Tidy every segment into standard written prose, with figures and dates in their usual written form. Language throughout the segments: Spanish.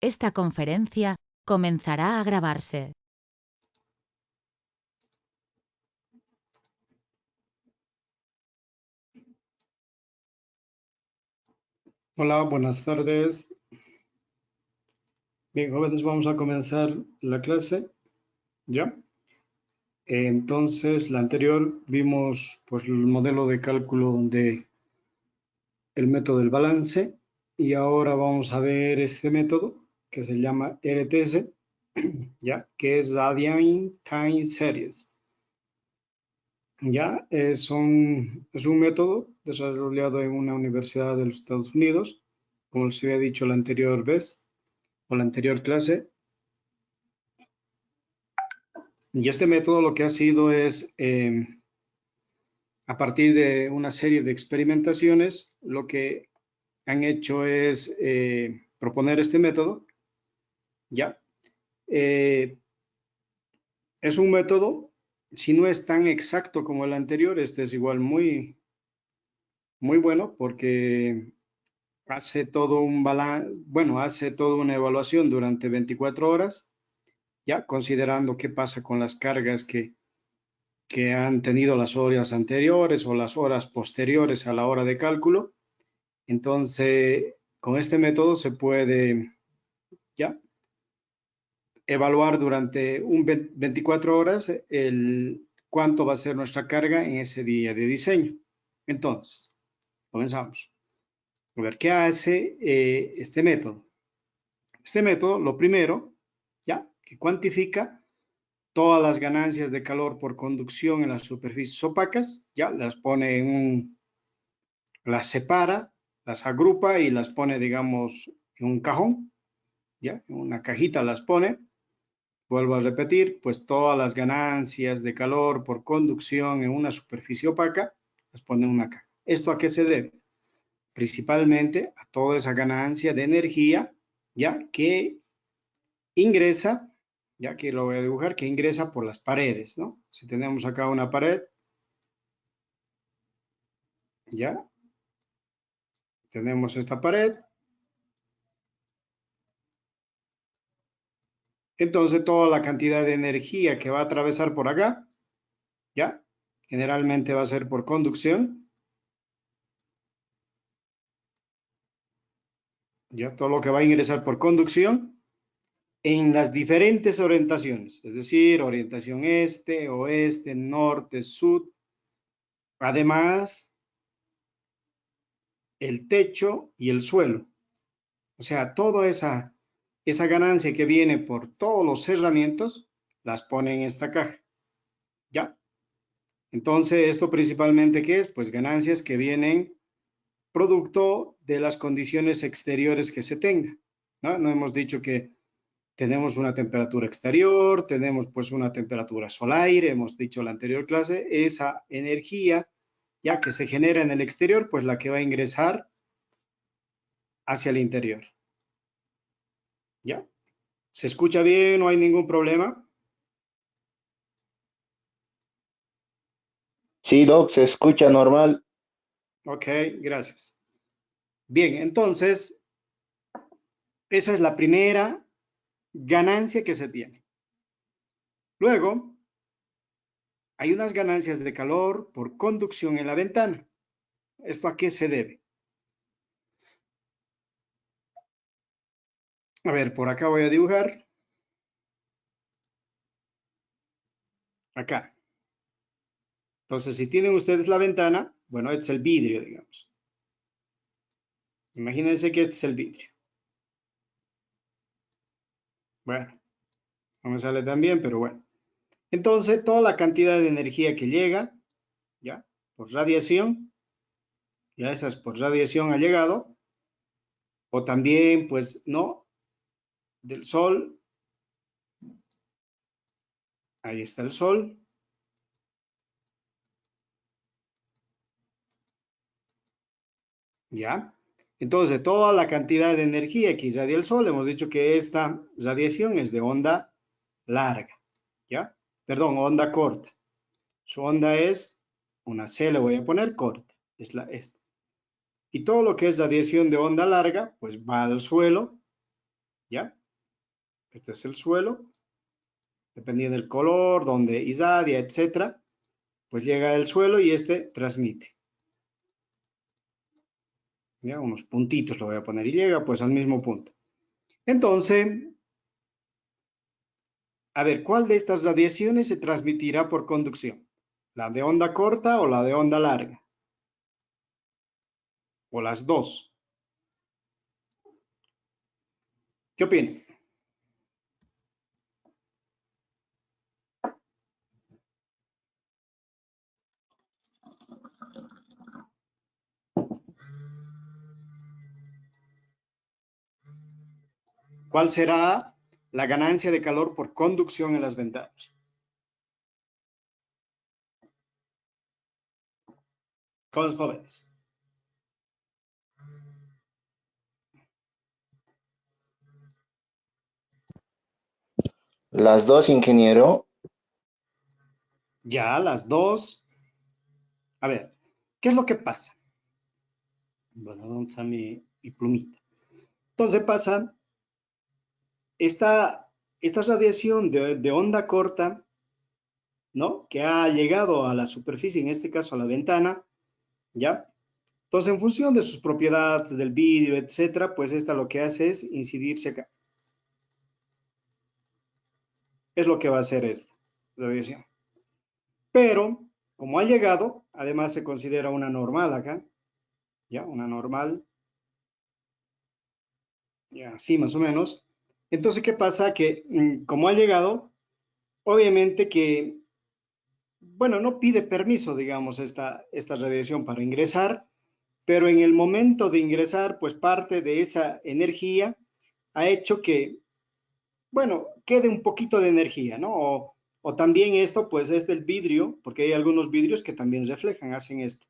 Esta conferencia comenzará a grabarse. Hola, buenas tardes. Bien, jóvenes, vamos a comenzar la clase, ¿ya? Entonces, la anterior vimos pues el modelo de cálculo de el método del balance y ahora vamos a ver este método que se llama RTS, ¿ya? Que es Radian Time Series. Ya es un método desarrollado en una universidad de los Estados Unidos, como les había dicho la anterior vez o la anterior clase. Y este método lo que ha sido es, a partir de una serie de experimentaciones, lo que han hecho es proponer este método, ¿ya? Es un método, si no es tan exacto como el anterior, este es igual muy bueno porque hace todo un balance, bueno, hace toda una evaluación durante 24 horas, ¿ya? Considerando qué pasa con las cargas que han tenido las horas anteriores o las horas posteriores a la hora de cálculo. Entonces, con este método se puede ya evaluar durante 24 horas el cuánto va a ser nuestra carga en ese día de diseño. Entonces, comenzamos. A ver, ¿qué hace este método? Este método, lo primero, ya, que cuantifica todas las ganancias de calor por conducción en las superficies opacas, ya las pone en las separa, las agrupa y las pone, digamos, en un cajón, ya, en una cajita las pone. Vuelvo a repetir, pues todas las ganancias de calor por conducción en una superficie opaca las pone en una caja. ¿Esto a qué se debe? Principalmente a toda esa ganancia de energía, ya, que ingresa, ya que lo voy a dibujar, que ingresa por las paredes, ¿no? Si tenemos acá una pared, ya, tenemos esta pared. Entonces toda la cantidad de energía que va a atravesar por acá, ya, generalmente va a ser por conducción, ya, todo lo que va a ingresar por conducción en las diferentes orientaciones, es decir, orientación este, oeste, norte, sur. Además, el techo y el suelo. O sea, toda esa ganancia que viene por todos los cerramientos, las pone en esta caja, ¿ya? Entonces, ¿esto principalmente qué es? Pues ganancias que vienen producto de las condiciones exteriores que se tenga, ¿no? No hemos dicho que tenemos una temperatura exterior, tenemos pues una temperatura sol-aire, hemos dicho en la anterior clase, esa energía ya que se genera en el exterior, pues la que va a ingresar hacia el interior, ¿ya? ¿Se escucha bien? ¿No hay ningún problema? Sí, Doc, se escucha normal. Ok, gracias. Bien, entonces, esa es la primera ganancia que se tiene. Luego, hay unas ganancias de calor por conducción en la ventana. ¿Esto a qué se debe? A ver, por acá voy a dibujar. Acá. Entonces, si tienen ustedes la ventana, bueno, este es el vidrio, digamos. Imagínense que este es el vidrio. Bueno, no me sale tan bien, pero bueno. Entonces, toda la cantidad de energía que llega, ya, por radiación, ya esas por radiación ha llegado, o también, pues, no, del sol, ahí está el sol, ya. Entonces, toda la cantidad de energía que irradia el sol, hemos dicho que esta radiación es de onda larga, ¿ya? Perdón, onda corta. Su onda es una C, le voy a poner corta, es esta. Y todo lo que es radiación de onda larga, pues va al suelo, ¿Ya? Este es el suelo. Dependiendo del color, donde irradia, etcétera, pues llega al suelo y este transmite. ¿Ya? Unos puntitos lo voy a poner y llega pues al mismo punto. Entonces, a ver, ¿cuál de estas radiaciones se transmitirá por conducción? ¿La de onda corta o la de onda larga? ¿O las dos? ¿Qué opinan? ¿Cuál será la ganancia de calor por conducción en las ventanas? Con los jóvenes. Las dos, ingeniero. Ya, las dos. A ver, ¿qué es lo que pasa? Bueno, ¿dónde está mi plumita? Entonces pasa, esta radiación de onda corta, ¿no? Que ha llegado a la superficie, en este caso a la ventana, ¿ya? Entonces, en función de sus propiedades del vidrio, etcétera, pues esta lo que hace es incidirse acá. Es lo que va a hacer esta radiación. Pero, como ha llegado, además se considera una normal acá, ¿ya? Una normal, ya, así más o menos. Entonces, ¿qué pasa? Que como ha llegado, obviamente que, bueno, no pide permiso, digamos, esta radiación para ingresar, pero en el momento de ingresar, pues parte de esa energía ha hecho que, bueno, quede un poquito de energía, ¿no? O también esto, pues es del vidrio, porque hay algunos vidrios que también reflejan, hacen esto.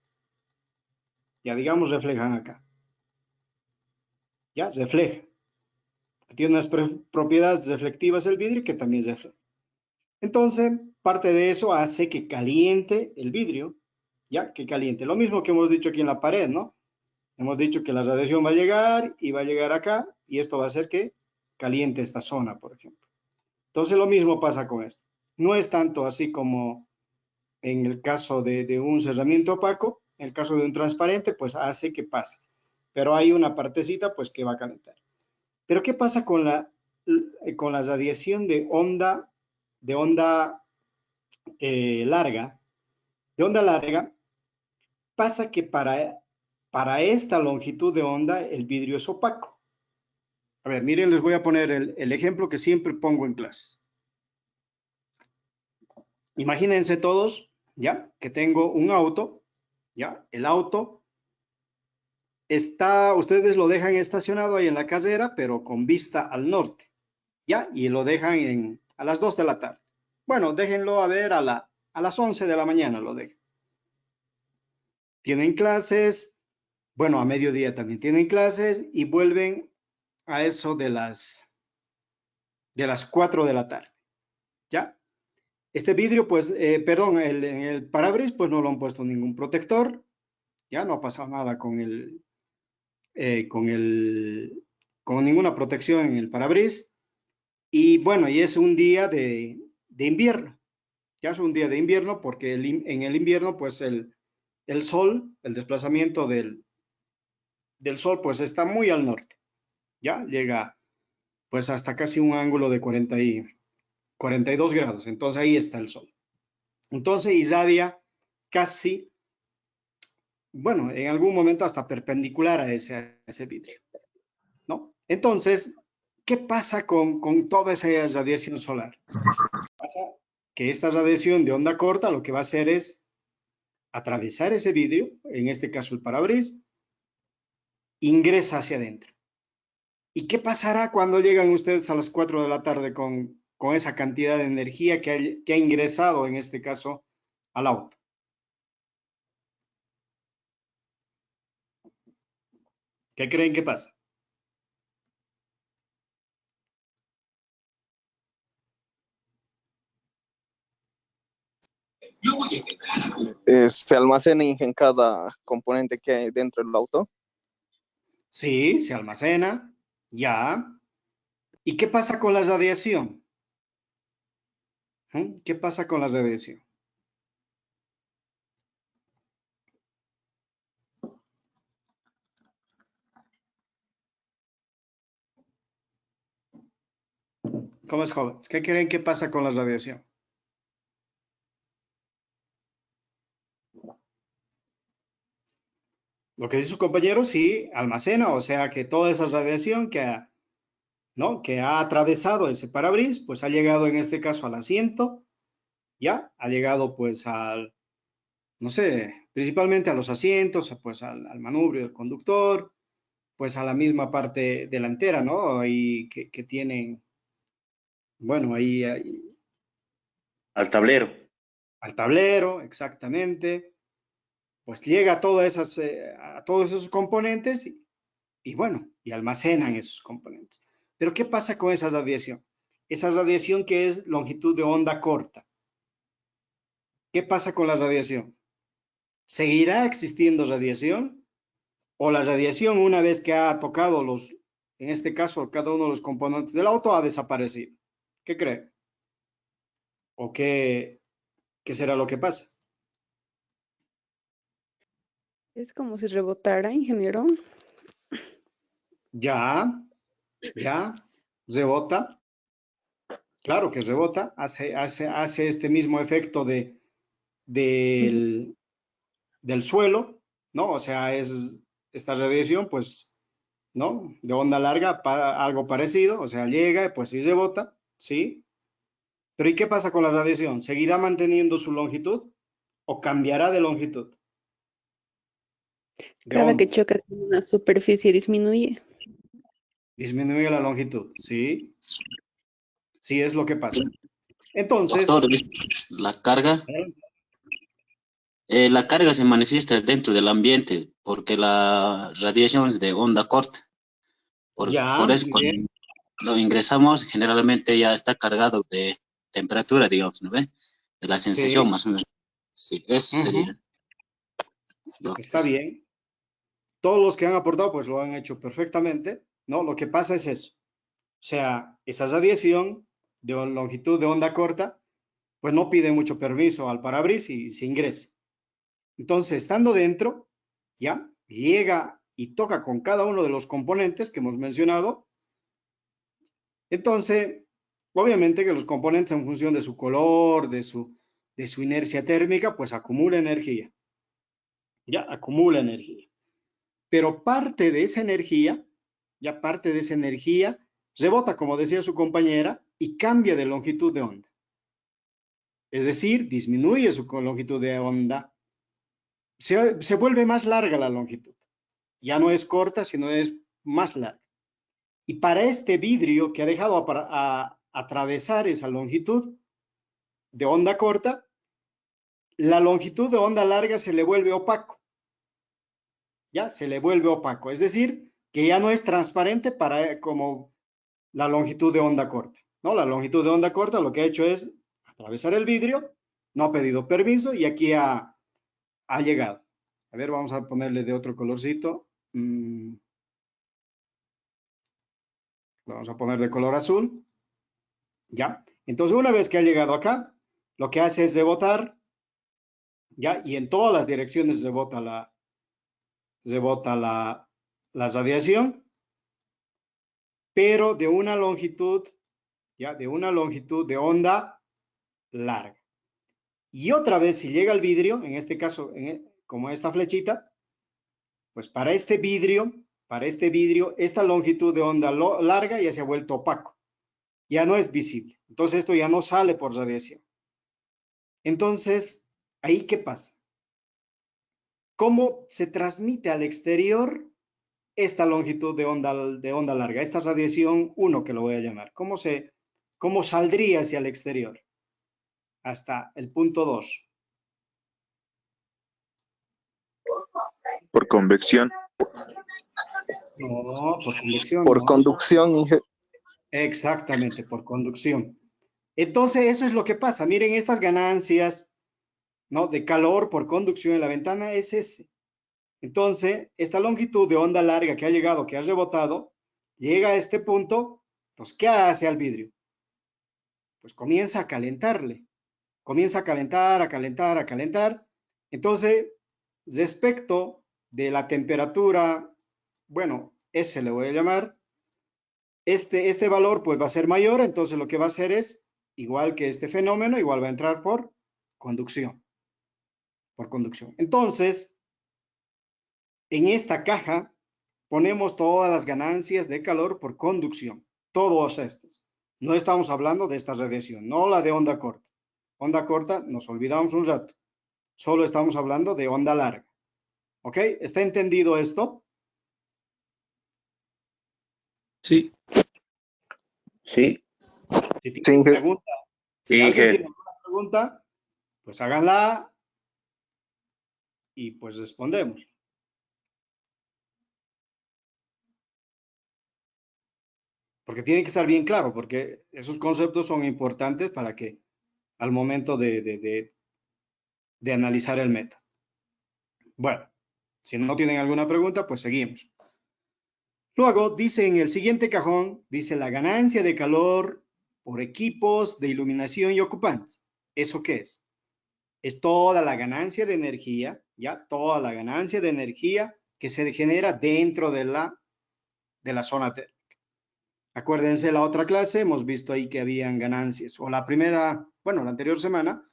Ya digamos, reflejan acá. Ya, refleja. Tiene unas propiedades reflectivas el vidrio que también refleja. Entonces, parte de eso hace que caliente el vidrio, ya, que caliente. Lo mismo que hemos dicho aquí en la pared, ¿no? Hemos dicho que la radiación va a llegar y va a llegar acá y esto va a hacer que caliente esta zona, por ejemplo. Entonces, lo mismo pasa con esto. No es tanto así como en el caso de un cerramiento opaco, en el caso de un transparente, pues hace que pase. Pero hay una partecita, pues, que va a calentar. Pero, ¿qué pasa con la radiación de onda larga? De onda larga, pasa que para esta longitud de onda el vidrio es opaco. A ver, miren, les voy a poner el ejemplo que siempre pongo en clase. Imagínense todos, ¿ya? Que tengo un auto, ¿ya? El auto está, ustedes lo dejan estacionado ahí en la carrera, pero con vista al norte, ¿ya? Y lo dejan a las 2 de la tarde. Bueno, déjenlo a ver a las 11 de la mañana lo dejan. Tienen clases, bueno, a mediodía también tienen clases y vuelven a eso de las 4 de la tarde, ¿ya? Este vidrio, pues, perdón, en el parabrisas, pues no lo han puesto ningún protector, ya no ha pasado nada con ninguna protección en el parabrisas. Y bueno, y es un día de invierno, ya es un día de invierno porque en el invierno, pues el sol, el desplazamiento del sol, pues está muy al norte, ya llega pues hasta casi un ángulo de 42 grados, entonces ahí está el sol. Entonces irradia casi, bueno, en algún momento hasta perpendicular a ese vidrio, ¿no? Entonces, ¿qué pasa con toda esa radiación solar? Pasa que esta radiación de onda corta lo que va a hacer es atravesar ese vidrio, en este caso el parabrisas, ingresa hacia adentro. ¿Y qué pasará cuando llegan ustedes a las 4 de la tarde con esa cantidad de energía que ha ingresado, en este caso, al auto? ¿Qué creen que pasa? Se almacena en cada componente que hay dentro del auto. Sí, se almacena, ya. ¿Y qué pasa con la radiación? ¿Qué pasa con la radiación? ¿Cómo es, jóvenes? ¿Qué creen que pasa con la radiación? Lo que dice su compañero, sí, almacena, o sea que toda esa radiación ¿no? que ha atravesado ese parabrisas, pues ha llegado en este caso al asiento, ya, ha llegado pues al, no sé, principalmente a los asientos, pues al manubrio del conductor, pues a la misma parte delantera, ¿no? Y que tienen, bueno, ahí Al tablero. al tablero, exactamente, pues llega a todos esos componentes y bueno, y almacenan esos componentes. Pero ¿qué pasa con esa radiación? Esa radiación que es longitud de onda corta. ¿Qué pasa con la radiación? ¿Seguirá existiendo radiación? ¿O la radiación, una vez que ha tocado en este caso, cada uno de los componentes del auto, ha desaparecido? ¿Qué cree? ¿O qué será lo que pasa? Es como si rebotara, ingeniero. Ya, rebota. Claro que rebota, hace este mismo efecto Ujú. del suelo, ¿no? O sea, es esta radiación, pues, ¿no? De onda larga, algo parecido, o sea, llega, pues sí rebota, ¿sí? Pero ¿y qué pasa con la radiación? ¿Seguirá manteniendo su longitud o cambiará de longitud? De Cada onda. que choca con una superficie disminuye. Disminuye la longitud, ¿sí? Sí es lo que pasa. Entonces, Doctor, la carga se manifiesta dentro del ambiente porque la radiación es de onda corta. ya, Por eso muy cuando bien, lo ingresamos generalmente ya está cargado de temperatura, digamos, ¿no ve? De la sensación sí, más o menos. Sí, eso sería lo que está bien. Todos los que han aportado, pues lo han hecho perfectamente, ¿no? Lo que pasa es eso. O sea, esa radiación de longitud de onda corta, pues no pide mucho permiso al parabrisas y se ingresa. Entonces, estando dentro, ya llega y toca con cada uno de los componentes que hemos mencionado. Entonces, obviamente que los componentes en función de su color, de su inercia térmica, pues acumula energía. Ya, acumula energía. Pero parte de esa energía, ya parte de esa energía, rebota, como decía su compañera, y cambia de longitud de onda. Es decir, disminuye su longitud de onda, se vuelve más larga la longitud. Ya no es corta, sino es más larga. Y para este vidrio que ha dejado atravesar esa longitud de onda corta, la longitud de onda larga se le vuelve opaco. Ya se le vuelve opaco. Es decir, que ya no es transparente como la longitud de onda corta. ¿No? La longitud de onda corta lo que ha hecho es atravesar el vidrio, no ha pedido permiso y aquí ha llegado. A ver, vamos a ponerle de otro colorcito. Lo vamos a poner de color azul. ¿Ya? Entonces, una vez que ha llegado acá, lo que hace es rebotar, ¿ya? Y en todas las direcciones rebota la radiación, pero de una longitud, ¿ya? De una longitud de onda larga. Y otra vez, si llega al vidrio, en este caso, como esta flechita, pues para este vidrio, esta longitud de onda larga ya se ha vuelto opaco. Ya no es visible. Entonces, esto ya no sale por radiación. Entonces, ¿ahí qué pasa? ¿Cómo se transmite al exterior esta longitud de onda larga, esta radiación 1 que lo voy a llamar? ¿Cómo saldría hacia el exterior? Hasta el punto 2. Por convección. No, por convección, Por no. conducción. Exactamente, por conducción. Entonces, eso es lo que pasa. Miren, estas ganancias, ¿no? De calor por conducción en la ventana es ese. Entonces, esta longitud de onda larga que ha llegado, que ha rebotado, llega a este punto, Entonces, ¿qué hace al vidrio? Pues comienza a calentarle. Comienza a calentar, a calentar, a calentar. Entonces, respecto de la temperatura, bueno, S le voy a llamar, este valor pues va a ser mayor, entonces lo que va a hacer es, igual que este fenómeno, igual va a entrar por conducción. Por conducción. Entonces, en esta caja ponemos todas las ganancias de calor por conducción, todos estos. No estamos hablando de esta radiación, no la de onda corta. Onda corta, nos olvidamos un rato. Solo estamos hablando de onda larga. ¿Ok? ¿Está entendido esto? Sí. Sí. Si Sí, tienen pregunta, si Sí, alguien Inge. tiene alguna pregunta, pues háganla y pues respondemos. Porque tiene que estar bien claro, porque esos conceptos son importantes para que al momento de analizar el método. Bueno, si no tienen alguna pregunta, pues seguimos. Luego dice en el siguiente cajón, dice la ganancia de calor por equipos de iluminación y ocupantes. ¿Eso qué es? Es toda la ganancia de energía, ya, toda la ganancia de energía que se genera dentro de la zona térmica. Acuérdense, la otra clase hemos visto ahí que habían ganancias, o la primera, bueno, la anterior semana,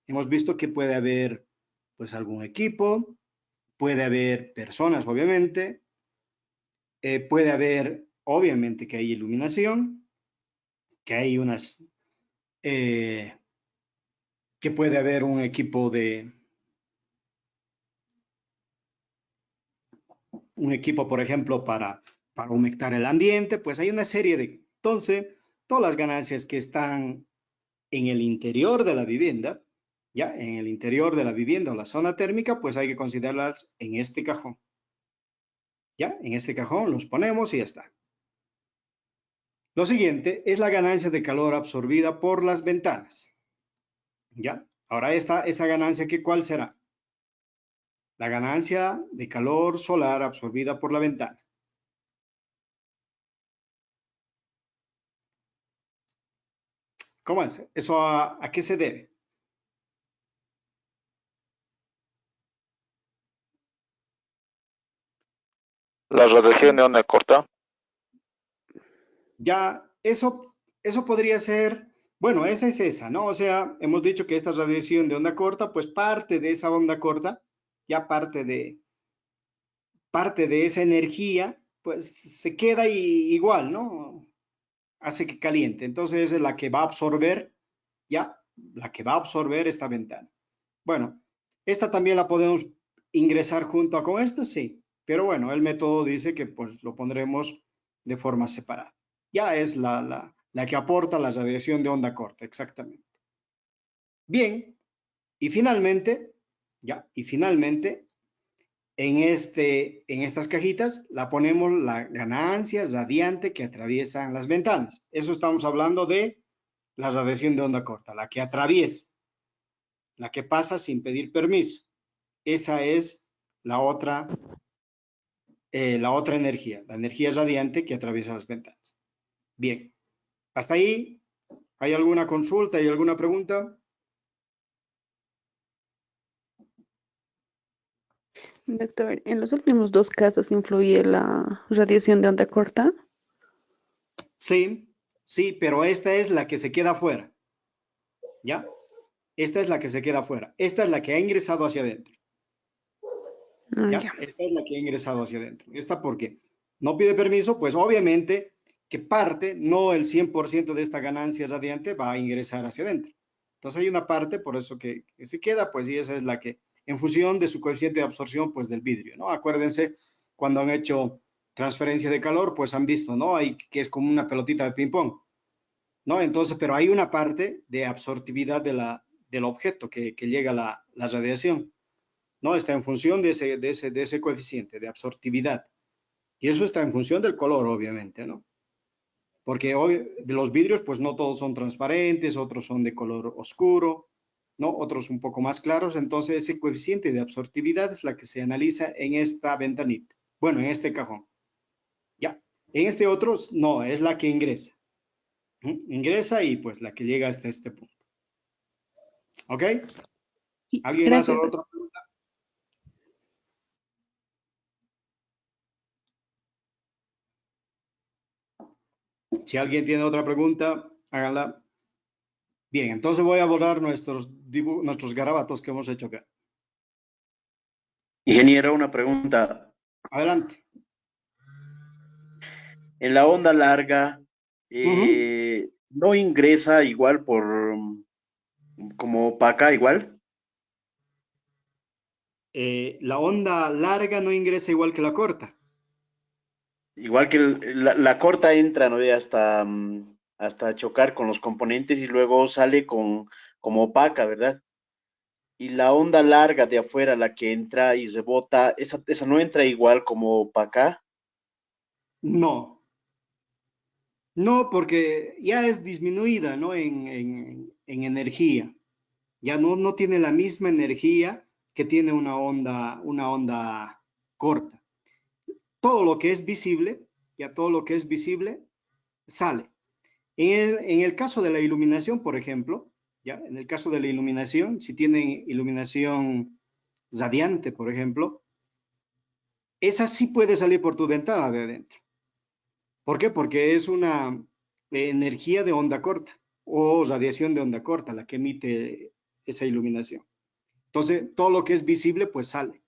hemos visto que puede haber, pues, algún equipo, puede haber personas, obviamente, puede haber, obviamente, que hay iluminación, que hay unas, que puede haber un equipo por ejemplo, para humectar el ambiente, pues hay una serie de, entonces, todas las ganancias que están en el interior de la vivienda, ya, en el interior de la vivienda o la zona térmica, pues hay que considerarlas en este cajón. Ya, en este cajón los ponemos y ya está. Lo siguiente es la ganancia de calor absorbida por las ventanas. ¿Ya? Ahora esa ganancia, ¿cuál será? La ganancia de calor solar absorbida por la ventana. ¿Cómo es? ¿Eso a qué se debe? la radiación de onda corta. Ya, eso podría ser, bueno, esa es esa, ¿no? O sea, hemos dicho que esta radiación de onda corta, pues parte de esa onda corta, ya parte de esa energía, pues se queda igual, ¿no? Hace que caliente. Entonces es la que va a absorber, ya, la que va a absorber esta ventana. Bueno, esta también la podemos ingresar junto con esta, sí. Pero bueno, el método dice que pues lo pondremos de forma separada. Ya es la que aporta la radiación de onda corta, exactamente. Bien, y finalmente, en estas cajitas la ponemos la ganancia radiante que atraviesan las ventanas. Eso estamos hablando de la radiación de onda corta, la que atraviesa, la que pasa sin pedir permiso. Esa es la otra energía, la energía radiante que atraviesa las ventanas. Bien, hasta ahí, ¿hay alguna consulta, hay alguna pregunta? Doctor, en los últimos dos casos influye la radiación de onda corta. Sí, sí, pero esta es la que se queda afuera. ¿Ya? Esta es la que se queda afuera. Esta es la que ha ingresado hacia adentro. ¿Ya? Ya. Esta es la que ha ingresado hacia adentro. Esta porque no pide permiso, pues obviamente que parte, no el 100% de esta ganancia radiante va a ingresar hacia adentro. Entonces hay una parte, por eso que se queda, pues y esa es la que, en función de su coeficiente de absorción, pues del vidrio, ¿no? Acuérdense, cuando han hecho transferencia de calor, pues han visto, ¿no? Hay que es como una pelotita de ping-pong, ¿no? Entonces, pero hay una parte de absortividad del objeto que llega la radiación, ¿no? Está en función de ese coeficiente de absortividad. Y eso está en función del color, obviamente, ¿no? Porque hoy de los vidrios, pues no todos son transparentes, otros son de color oscuro, ¿no? Otros un poco más claros. Entonces, ese coeficiente de absortividad es la que se analiza en esta ventanita. Bueno, en este cajón. ¿Ya? En este otro, no, es la que ingresa. Ingresa y pues la que llega hasta este punto. ¿Ok? Sí, ¿Alguien más gracias. a otra pregunta? Si alguien tiene otra pregunta, háganla. Bien, entonces voy a borrar nuestros garabatos que hemos hecho acá. Ingeniero, una pregunta. Adelante. En la onda larga, Ujú. ¿no ingresa igual como para acá igual? La onda larga no ingresa igual que la corta. Igual que la corta entra, ¿no? Hasta chocar con los componentes y luego sale como opaca, ¿verdad? Y la onda larga de afuera, la que entra y rebota, esa no entra igual como para acá. No, no, porque ya es disminuida, ¿no? En energía. Ya no tiene la misma energía que tiene una onda corta. Todo lo que es visible, ya todo lo que es visible, sale. En el caso de la iluminación, por ejemplo, ya, en el caso de la iluminación, si tienen iluminación radiante, por ejemplo, esa sí puede salir por tu ventana de adentro. ¿Por qué? Porque es una energía de onda corta o radiación de onda corta la que emite esa iluminación. Entonces, todo lo que es visible, pues sale.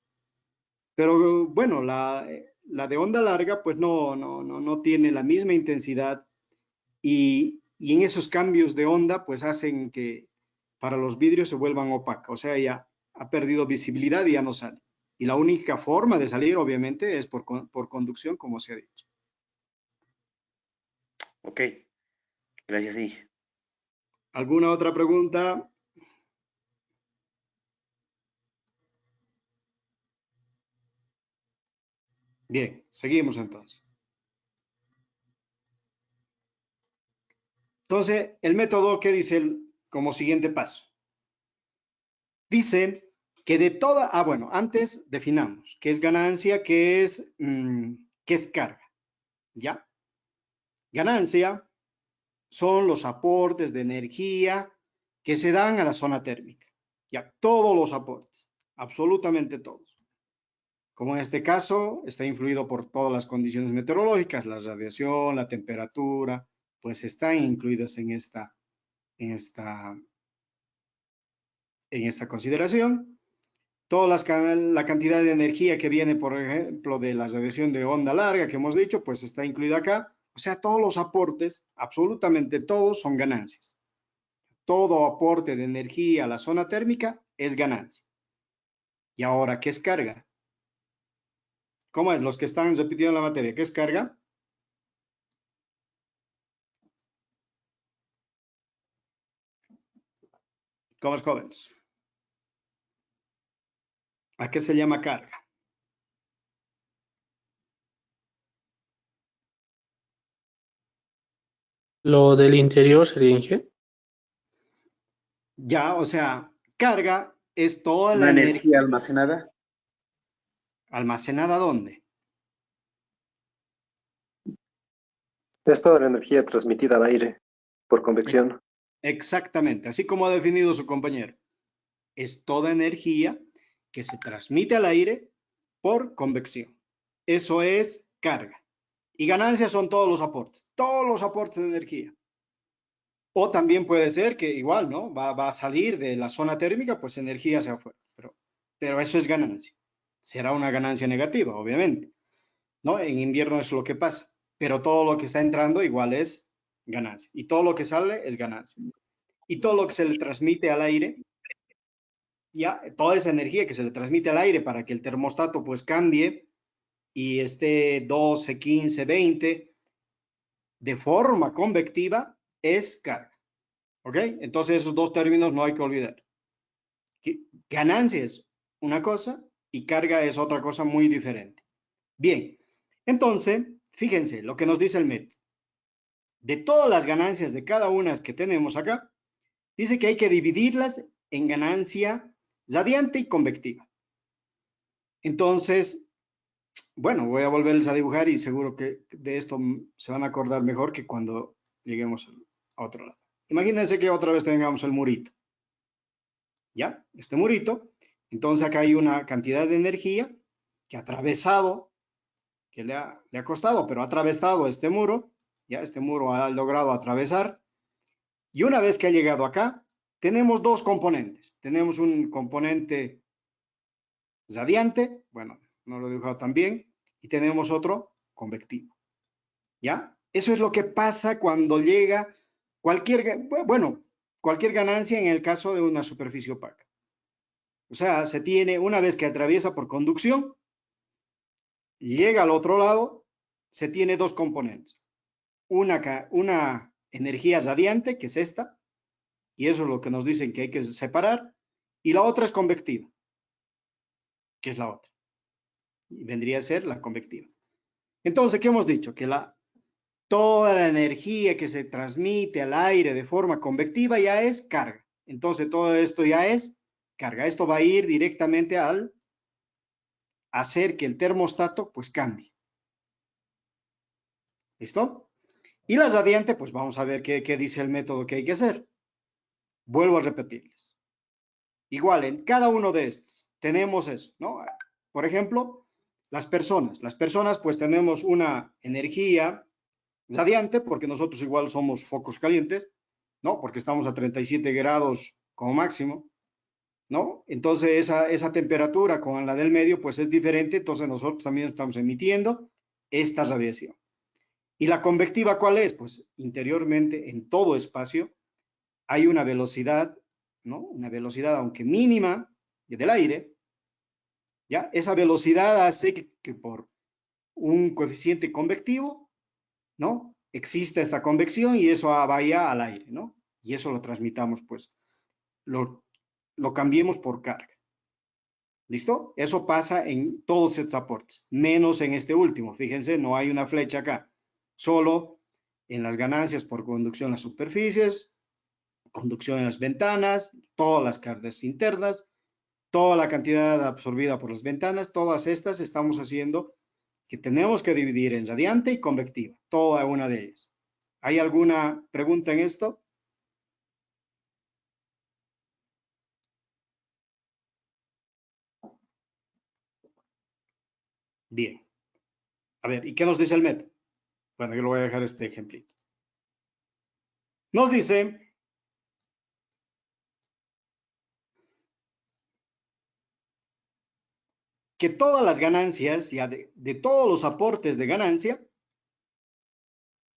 Pero bueno, la de onda larga, pues no tiene la misma intensidad y en esos cambios de onda, pues hacen que para los vidrios se vuelvan opacos. O sea, ya ha perdido visibilidad y ya no sale. Y la única forma de salir, obviamente, es por conducción, como se ha dicho. Ok, gracias, Inge. ¿Alguna otra pregunta? Bien, seguimos entonces. Entonces, el método, ¿qué dice como siguiente paso? Dice que de toda, bueno, antes definamos qué es ganancia, qué es carga, ¿ya? Ganancia son los aportes de energía que se dan a la zona térmica, ya, todos los aportes, absolutamente todos. Como en este caso está influido por todas las condiciones meteorológicas, la radiación, la temperatura, pues están incluidas en esta, en esta consideración. La cantidad de energía que viene, por ejemplo, de la radiación de onda larga que hemos dicho, pues está incluida acá. O sea, todos los aportes, absolutamente todos, son ganancias. Todo aporte de energía a la zona térmica es ganancia. Y ahora, ¿qué es carga? ¿Cómo es? Los que están repitiendo la materia, ¿qué es carga? ¿Cómo es, jóvenes? ¿A qué se llama carga? Lo del interior sería Inge. Ya, o sea, carga es toda la Una energía energía almacenada. almacenada ¿dónde? Es toda la energía transmitida al aire por convección. Exactamente, así como ha definido su compañero. Es toda energía que se transmite al aire por convección. Eso es carga. Y ganancias son todos los aportes de energía. O también puede ser que igual, ¿no? Va a salir de la zona térmica, pues energía hacia afuera. Pero eso es ganancia. Será una ganancia negativa, obviamente, ¿no? En invierno es lo que pasa. Pero todo lo que está entrando igual es ganancia. Y todo lo que sale es ganancia. Y todo lo que se le transmite al aire, ya, toda esa energía que se le transmite al aire para que el termostato pues cambie y esté 12, 15, 20 de forma convectiva es carga. ¿Ok? Entonces esos dos términos no hay que olvidar. Ganancia es una cosa y carga es otra cosa muy diferente. Bien, entonces, fíjense lo que nos dice el método. De todas las ganancias de cada una que tenemos acá, dice que hay que dividirlas en ganancia radiante y convectiva. Entonces, bueno, voy a volverles a dibujar y seguro que de esto se van a acordar mejor que cuando lleguemos a otro lado. Imagínense que otra vez tengamos el murito. ¿Ya? Este murito. Entonces acá hay una cantidad de energía que ha atravesado, que le ha costado, pero ha atravesado este muro. Ya este muro ha logrado atravesar. Y una vez que ha llegado acá, tenemos dos componentes. Tenemos un componente radiante, bueno, no lo he dibujado tan bien, y tenemos otro convectivo. ¿Ya? Eso es lo que pasa cuando llega cualquier ganancia en el caso de una superficie opaca. O sea, se tiene, una vez que atraviesa por conducción, y llega al otro lado, se tiene dos componentes. Una energía radiante, que es esta, y eso es lo que nos dicen que hay que separar, y la otra es convectiva, que es la otra. Y vendría a ser la convectiva. Entonces, ¿qué hemos dicho? Que toda la energía que se transmite al aire de forma convectiva ya es carga. Entonces, todo esto ya es carga. Esto va a ir directamente al hacer que el termostato pues cambie. ¿Listo? Y la radiante, pues vamos a ver qué dice el método que hay que hacer. Vuelvo a repetirles. Igual, en cada uno de estos tenemos eso, ¿no? Por ejemplo, las personas. Las personas, pues tenemos una energía radiante, porque nosotros igual somos focos calientes, ¿no? Porque estamos a 37 grados como máximo, ¿no? Entonces, esa temperatura con la del medio, pues es diferente. Entonces, nosotros también estamos emitiendo esta radiación. ¿Y la convectiva cuál es? Pues interiormente, en todo espacio, hay una velocidad, ¿no? Una velocidad, aunque mínima, del aire, ¿ya? Esa velocidad hace que por un coeficiente convectivo, ¿no? Existe esta convección y eso vaya al aire, ¿no? Y eso lo transmitamos, pues, lo cambiemos por carga. ¿Listo? Eso pasa en todos estos aportes, menos en este último. Fíjense, no hay una flecha acá. Solo en las ganancias por conducción en las superficies, conducción en las ventanas, todas las cargas internas, toda la cantidad absorbida por las ventanas, todas estas estamos haciendo que tenemos que dividir en radiante y convectiva, toda una de ellas. ¿Hay alguna pregunta en esto? Bien. A ver, ¿y qué nos dice el método? Bueno, yo lo voy a dejar este ejemplito. Nos dice que todas las ganancias, ya de todos los aportes de ganancia,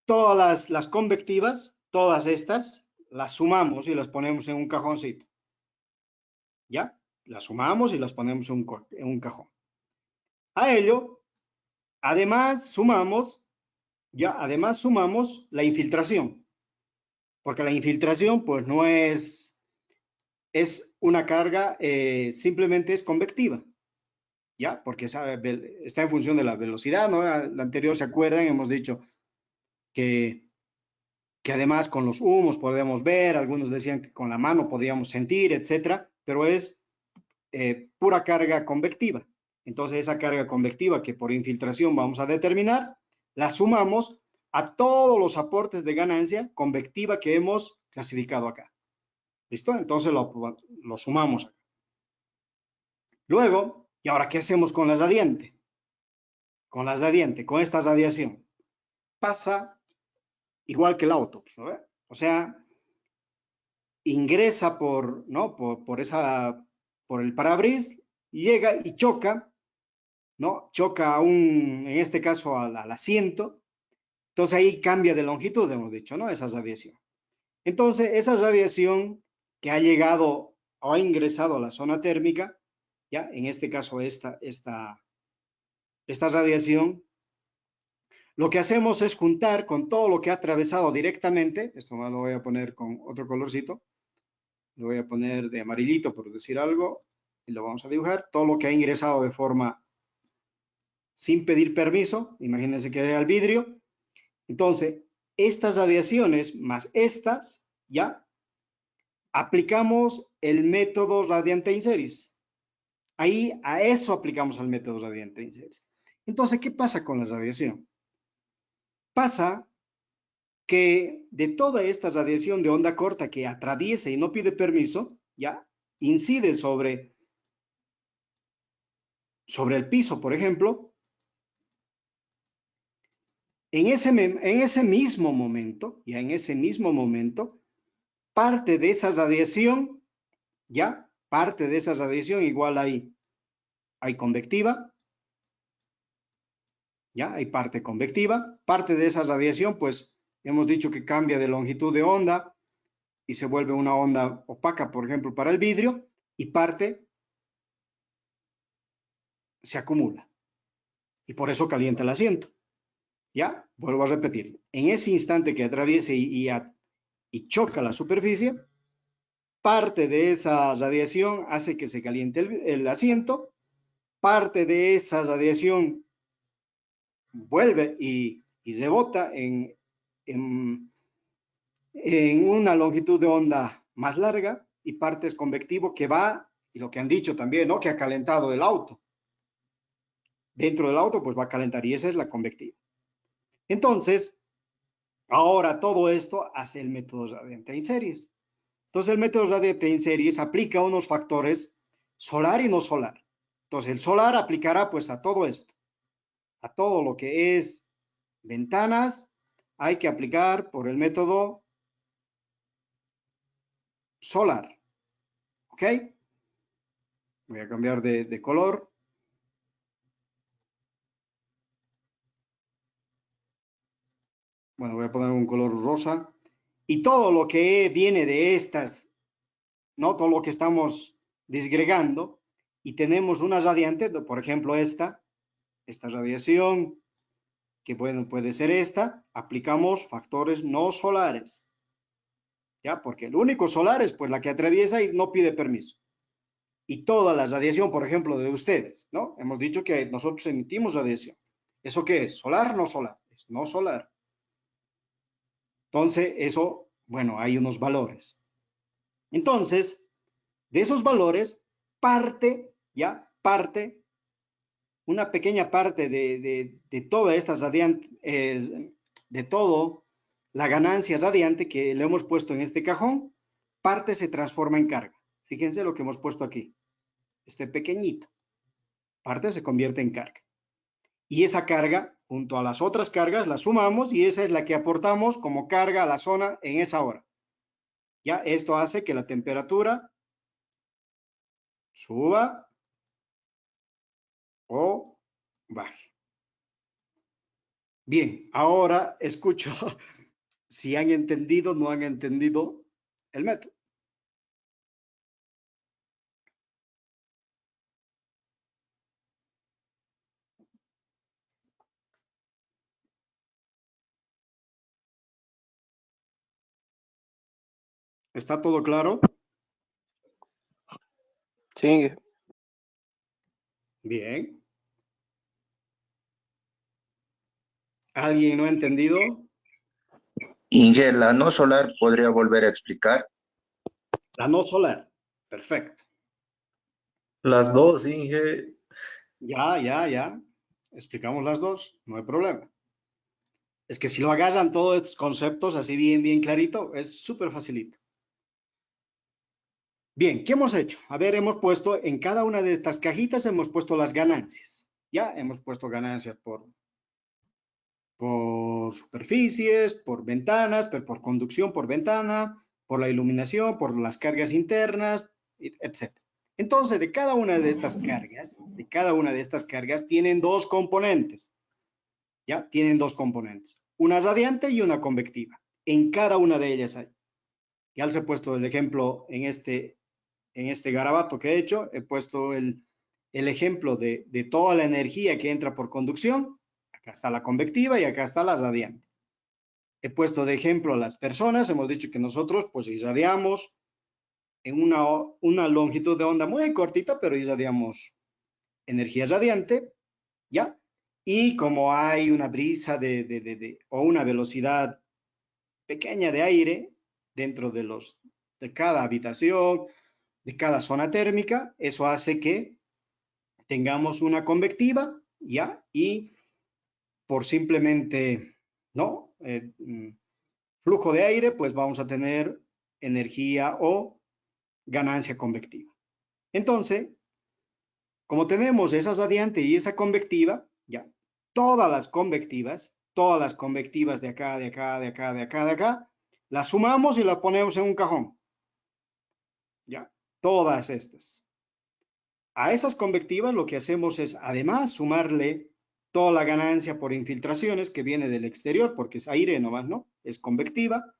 todas las convectivas, todas estas, las sumamos y las ponemos en un cajoncito. ¿Ya? Las sumamos y las ponemos en un cajón. A ello, además sumamos la infiltración. Porque la infiltración, pues no es una carga, simplemente es convectiva. ¿Ya? Porque está en función de la velocidad, ¿no? La anterior, ¿se acuerdan? Hemos dicho que además con los humos podemos ver, algunos decían que con la mano podíamos sentir, etcétera, pero es pura carga convectiva. Entonces, esa carga convectiva que por infiltración vamos a determinar, la sumamos a todos los aportes de ganancia convectiva que hemos clasificado acá. ¿Listo? Entonces lo sumamos acá. Luego, ¿y ahora qué hacemos con la radiante? Con la radiante, con esta radiación. Pasa igual que el auto, ¿no? O sea, ingresa por el parabrisas, llega y choca, ¿no? Choca en este caso al asiento. Entonces ahí cambia de longitud, hemos dicho, ¿no? Esa radiación. Entonces, esa radiación que ha llegado o ha ingresado a la zona térmica, ya, en este caso esta radiación, lo que hacemos es juntar con todo lo que ha atravesado directamente, esto me lo voy a poner con otro colorcito, lo voy a poner de amarillito por decir algo, y lo vamos a dibujar, todo lo que ha ingresado de forma sin pedir permiso, imagínense que era el vidrio. Entonces, estas radiaciones más estas, ya, aplicamos el método radiante in series. Ahí a eso aplicamos el método radiante in series. Entonces, ¿qué pasa con la radiación? Pasa que de toda esta radiación de onda corta que atraviesa y no pide permiso, ya incide sobre el piso, por ejemplo, en ese mismo momento, parte de esa radiación, ya, parte de esa radiación igual hay convectiva, ya, hay parte convectiva, parte de esa radiación, pues, hemos dicho que cambia de longitud de onda y se vuelve una onda opaca, por ejemplo, para el vidrio, y parte se acumula, y por eso calienta el asiento. Ya, vuelvo a repetir, en ese instante que atraviese y choca la superficie, parte de esa radiación hace que se caliente el asiento, parte de esa radiación vuelve y rebota en una longitud de onda más larga, y parte es convectivo que va, y lo que han dicho también, ¿no? Que ha calentado el auto. Dentro del auto, pues va a calentar, y esa es la convectiva. Entonces, ahora todo esto hace el método radiante en series. Entonces, el método radiante en series aplica unos factores solar y no solar. Entonces, el solar aplicará pues a todo esto, a todo lo que es ventanas, hay que aplicar por el método solar. ¿Ok? Voy a cambiar de color. Bueno, voy a poner un color rosa. Y todo lo que viene de estas, ¿no? Todo lo que estamos disgregando, y tenemos una radiante, por ejemplo esta radiación, que bueno, puede ser esta, aplicamos factores no solares, ¿ya? Porque el único solar es pues la que atraviesa y no pide permiso. Y toda la radiación, por ejemplo, de ustedes, ¿no? Hemos dicho que nosotros emitimos radiación. ¿Eso qué es? ¿Solar o no solar? Es no solar. Entonces, eso, bueno, hay unos valores. Entonces, de esos valores, parte, una pequeña parte de toda esta radiante, de todo la ganancia radiante que le hemos puesto en este cajón, parte se transforma en carga. Fíjense lo que hemos puesto aquí, este pequeñito, parte se convierte en carga. Y esa carga, junto a las otras cargas, la sumamos, y esa es la que aportamos como carga a la zona en esa hora. Ya, esto hace que la temperatura suba o baje. Bien, ahora escucho si han entendido o no han entendido el método. ¿Está todo claro? Sí, Bien. ¿Alguien no ha entendido? Inge, la no solar podría volver a explicar. La no solar. Perfecto. Las dos, Inge. Ya. Explicamos las dos, no hay problema. Es que si lo agarran todos estos conceptos así bien clarito, es súper facilito. Bien, ¿qué hemos hecho? A ver, hemos puesto en cada una de estas cajitas, hemos puesto las ganancias. Ya, hemos puesto ganancias por superficies, por ventanas, por conducción por ventana, por la iluminación, por las cargas internas, etc. Entonces, de cada una de estas cargas, tienen dos componentes. ¿Ya? Tienen dos componentes. Una radiante y una convectiva. En cada una de ellas hay. Ya les he puesto el ejemplo en este garabato que he hecho. He puesto el ejemplo de toda la energía que entra por conducción. Acá está la convectiva y acá está la radiante. He puesto de ejemplo a las personas. Hemos dicho que nosotros pues irradiamos en una longitud de onda muy cortita, pero irradiamos energía radiante, ¿ya? Y como hay una brisa o una velocidad pequeña de aire dentro de cada habitación, de cada zona térmica, eso hace que tengamos una convectiva, ¿ya? Y por simplemente, ¿no? flujo de aire, pues vamos a tener energía o ganancia convectiva. Entonces, como tenemos esa radiante y esa convectiva, ya, todas las convectivas de acá, de acá, de acá, de acá, de acá, las sumamos y las ponemos en un cajón. Ya, todas estas. A esas convectivas lo que hacemos es, además, sumarle toda la ganancia por infiltraciones que viene del exterior, porque es aire nomás, ¿no? Es convectiva,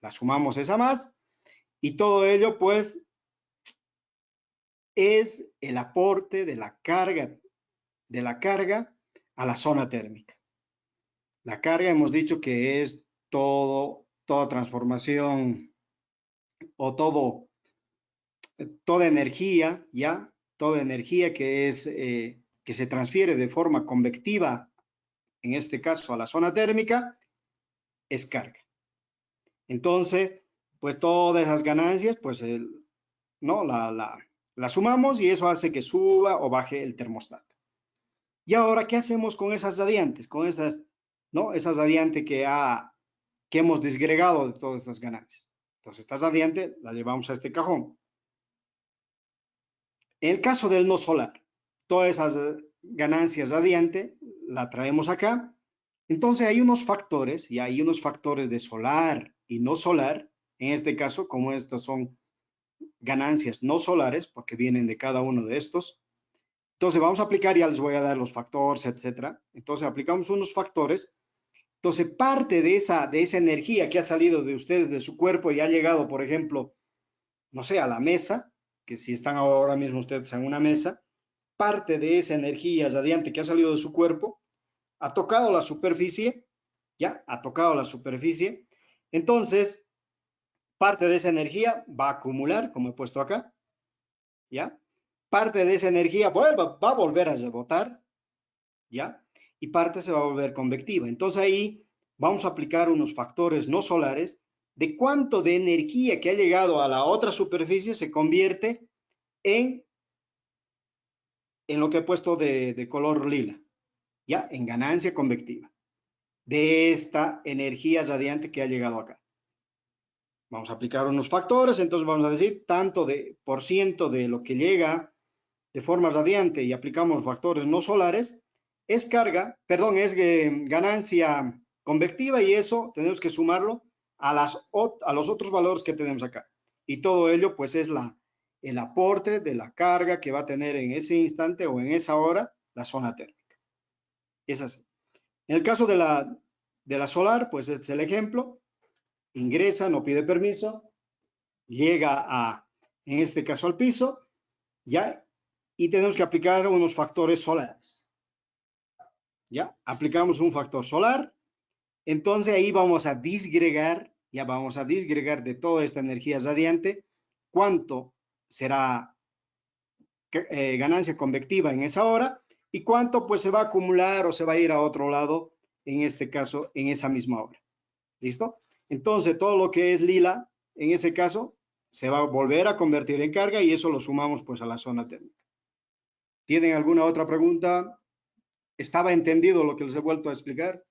la sumamos esa más, y todo ello, pues, es el aporte de la carga a la zona térmica. La carga hemos dicho que es toda transformación o toda energía, ¿ya? Toda energía que se transfiere de forma convectiva, en este caso a la zona térmica, es carga. Entonces, pues todas esas ganancias, pues, ¿no? La sumamos y eso hace que suba o baje el termostato. Y ahora, ¿qué hacemos con esas radiantes? Con esas, ¿no? Esas radiantes que hemos disgregado de todas estas ganancias. Entonces, esta radiante la llevamos a este cajón. En el caso del no solar, todas esas ganancias radiantes la traemos acá. Entonces, hay unos factores, y hay unos factores de solar y no solar. En este caso, como estos son ganancias no solares, porque vienen de cada uno de estos. Entonces, vamos a aplicar, ya les voy a dar los factores, etcétera. Entonces, aplicamos unos factores. Entonces, parte de esa energía que ha salido de ustedes, de su cuerpo, y ha llegado, por ejemplo, no sé, a la mesa, que si están ahora mismo ustedes en una mesa, parte de esa energía radiante que ha salido de su cuerpo ha tocado la superficie, ¿ya? Ha tocado la superficie. Entonces, parte de esa energía va a acumular, como he puesto acá, ¿ya? Parte de esa energía va a volver a rebotar, ¿ya? Y parte se va a volver convectiva. Entonces ahí vamos a aplicar unos factores no solares de cuánto de energía que ha llegado a la otra superficie se convierte en lo que he puesto de color lila, ¿ya? En ganancia convectiva de esta energía radiante que ha llegado acá. Vamos a aplicar unos factores, entonces vamos a decir tanto de por ciento de lo que llega de forma radiante y aplicamos factores no solares, es ganancia convectiva y eso tenemos que sumarlo a los otros valores que tenemos acá. Y todo ello pues es el aporte de la carga que va a tener en ese instante o en esa hora la zona térmica. Es así. En el caso de la solar, pues este es el ejemplo. Ingresa, no pide permiso, llega en este caso al piso, ¿ya? Y tenemos que aplicar unos factores solares. ¿Ya? Aplicamos un factor solar. Entonces ahí vamos a disgregar, ya vamos a disgregar de toda esta energía radiante, cuánto será ganancia convectiva en esa hora y cuánto pues se va a acumular o se va a ir a otro lado, en este caso, en esa misma hora. ¿Listo? Entonces todo lo que es lila, en ese caso, se va a volver a convertir en carga y eso lo sumamos pues a la zona térmica. ¿Tienen alguna otra pregunta? ¿Estaba entendido lo que les he vuelto a explicar?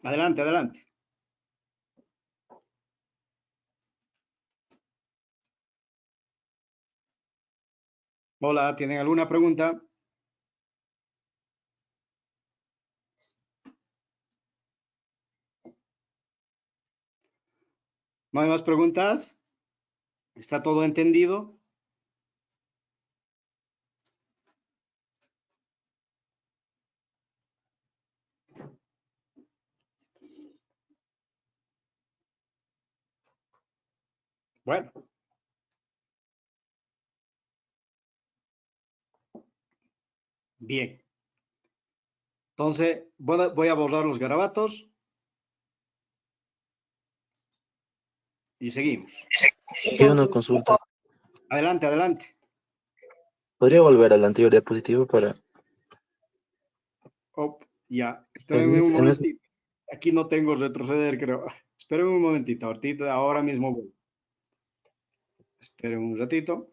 Adelante, adelante. Hola, ¿tienen alguna pregunta? ¿No hay más preguntas? ¿Está todo entendido? Bueno. Bien. Entonces, voy a borrar los garabatos. Y seguimos. Quiero una consulta. Adelante, adelante. ¿Podría volver a la anterior diapositiva para...? Ya, espérenme un momentito. Aquí no tengo retroceder, creo. Espérenme un momentito, ahora mismo voy. Esperen un ratito.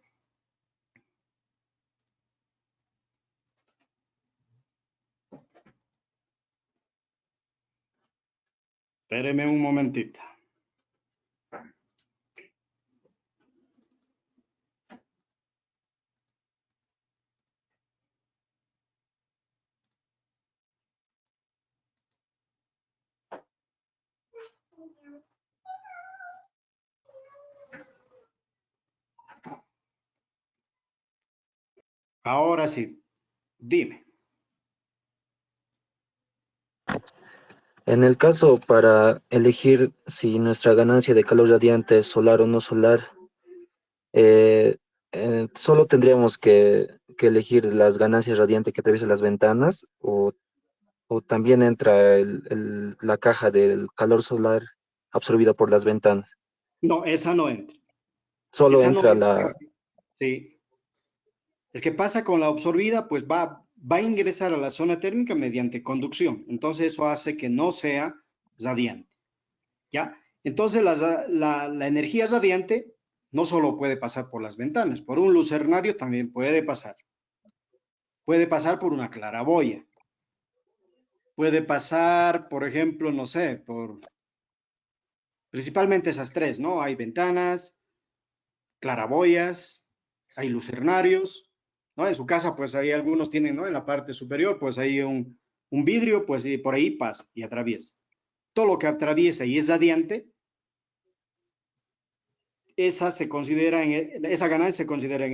Espéreme un momentito. Ahora sí, dime. En el caso para elegir si nuestra ganancia de calor radiante es solar o no solar, eh, solo tendríamos que elegir las ganancias radiantes que atraviesan las ventanas o también entra la caja del calor solar absorbida por las ventanas. No, esa no entra. Solo Esa no entra entra. Sí. El que pasa con la absorbida, pues va a ingresar a la zona térmica mediante conducción. Entonces eso hace que no sea radiante. ¿Ya? Entonces la energía radiante no solo puede pasar por las ventanas, por un lucernario también puede pasar. Puede pasar por una claraboya. Puede pasar, por ejemplo, no sé, por principalmente esas tres, ¿no? Hay ventanas, claraboyas, hay lucernarios, ¿no? En su casa, pues ahí algunos tienen, ¿no? En la parte superior, pues hay un vidrio, pues y por ahí pasa y atraviesa. Todo lo que atraviesa y es radiante, esa se considera, esa ganancia se considera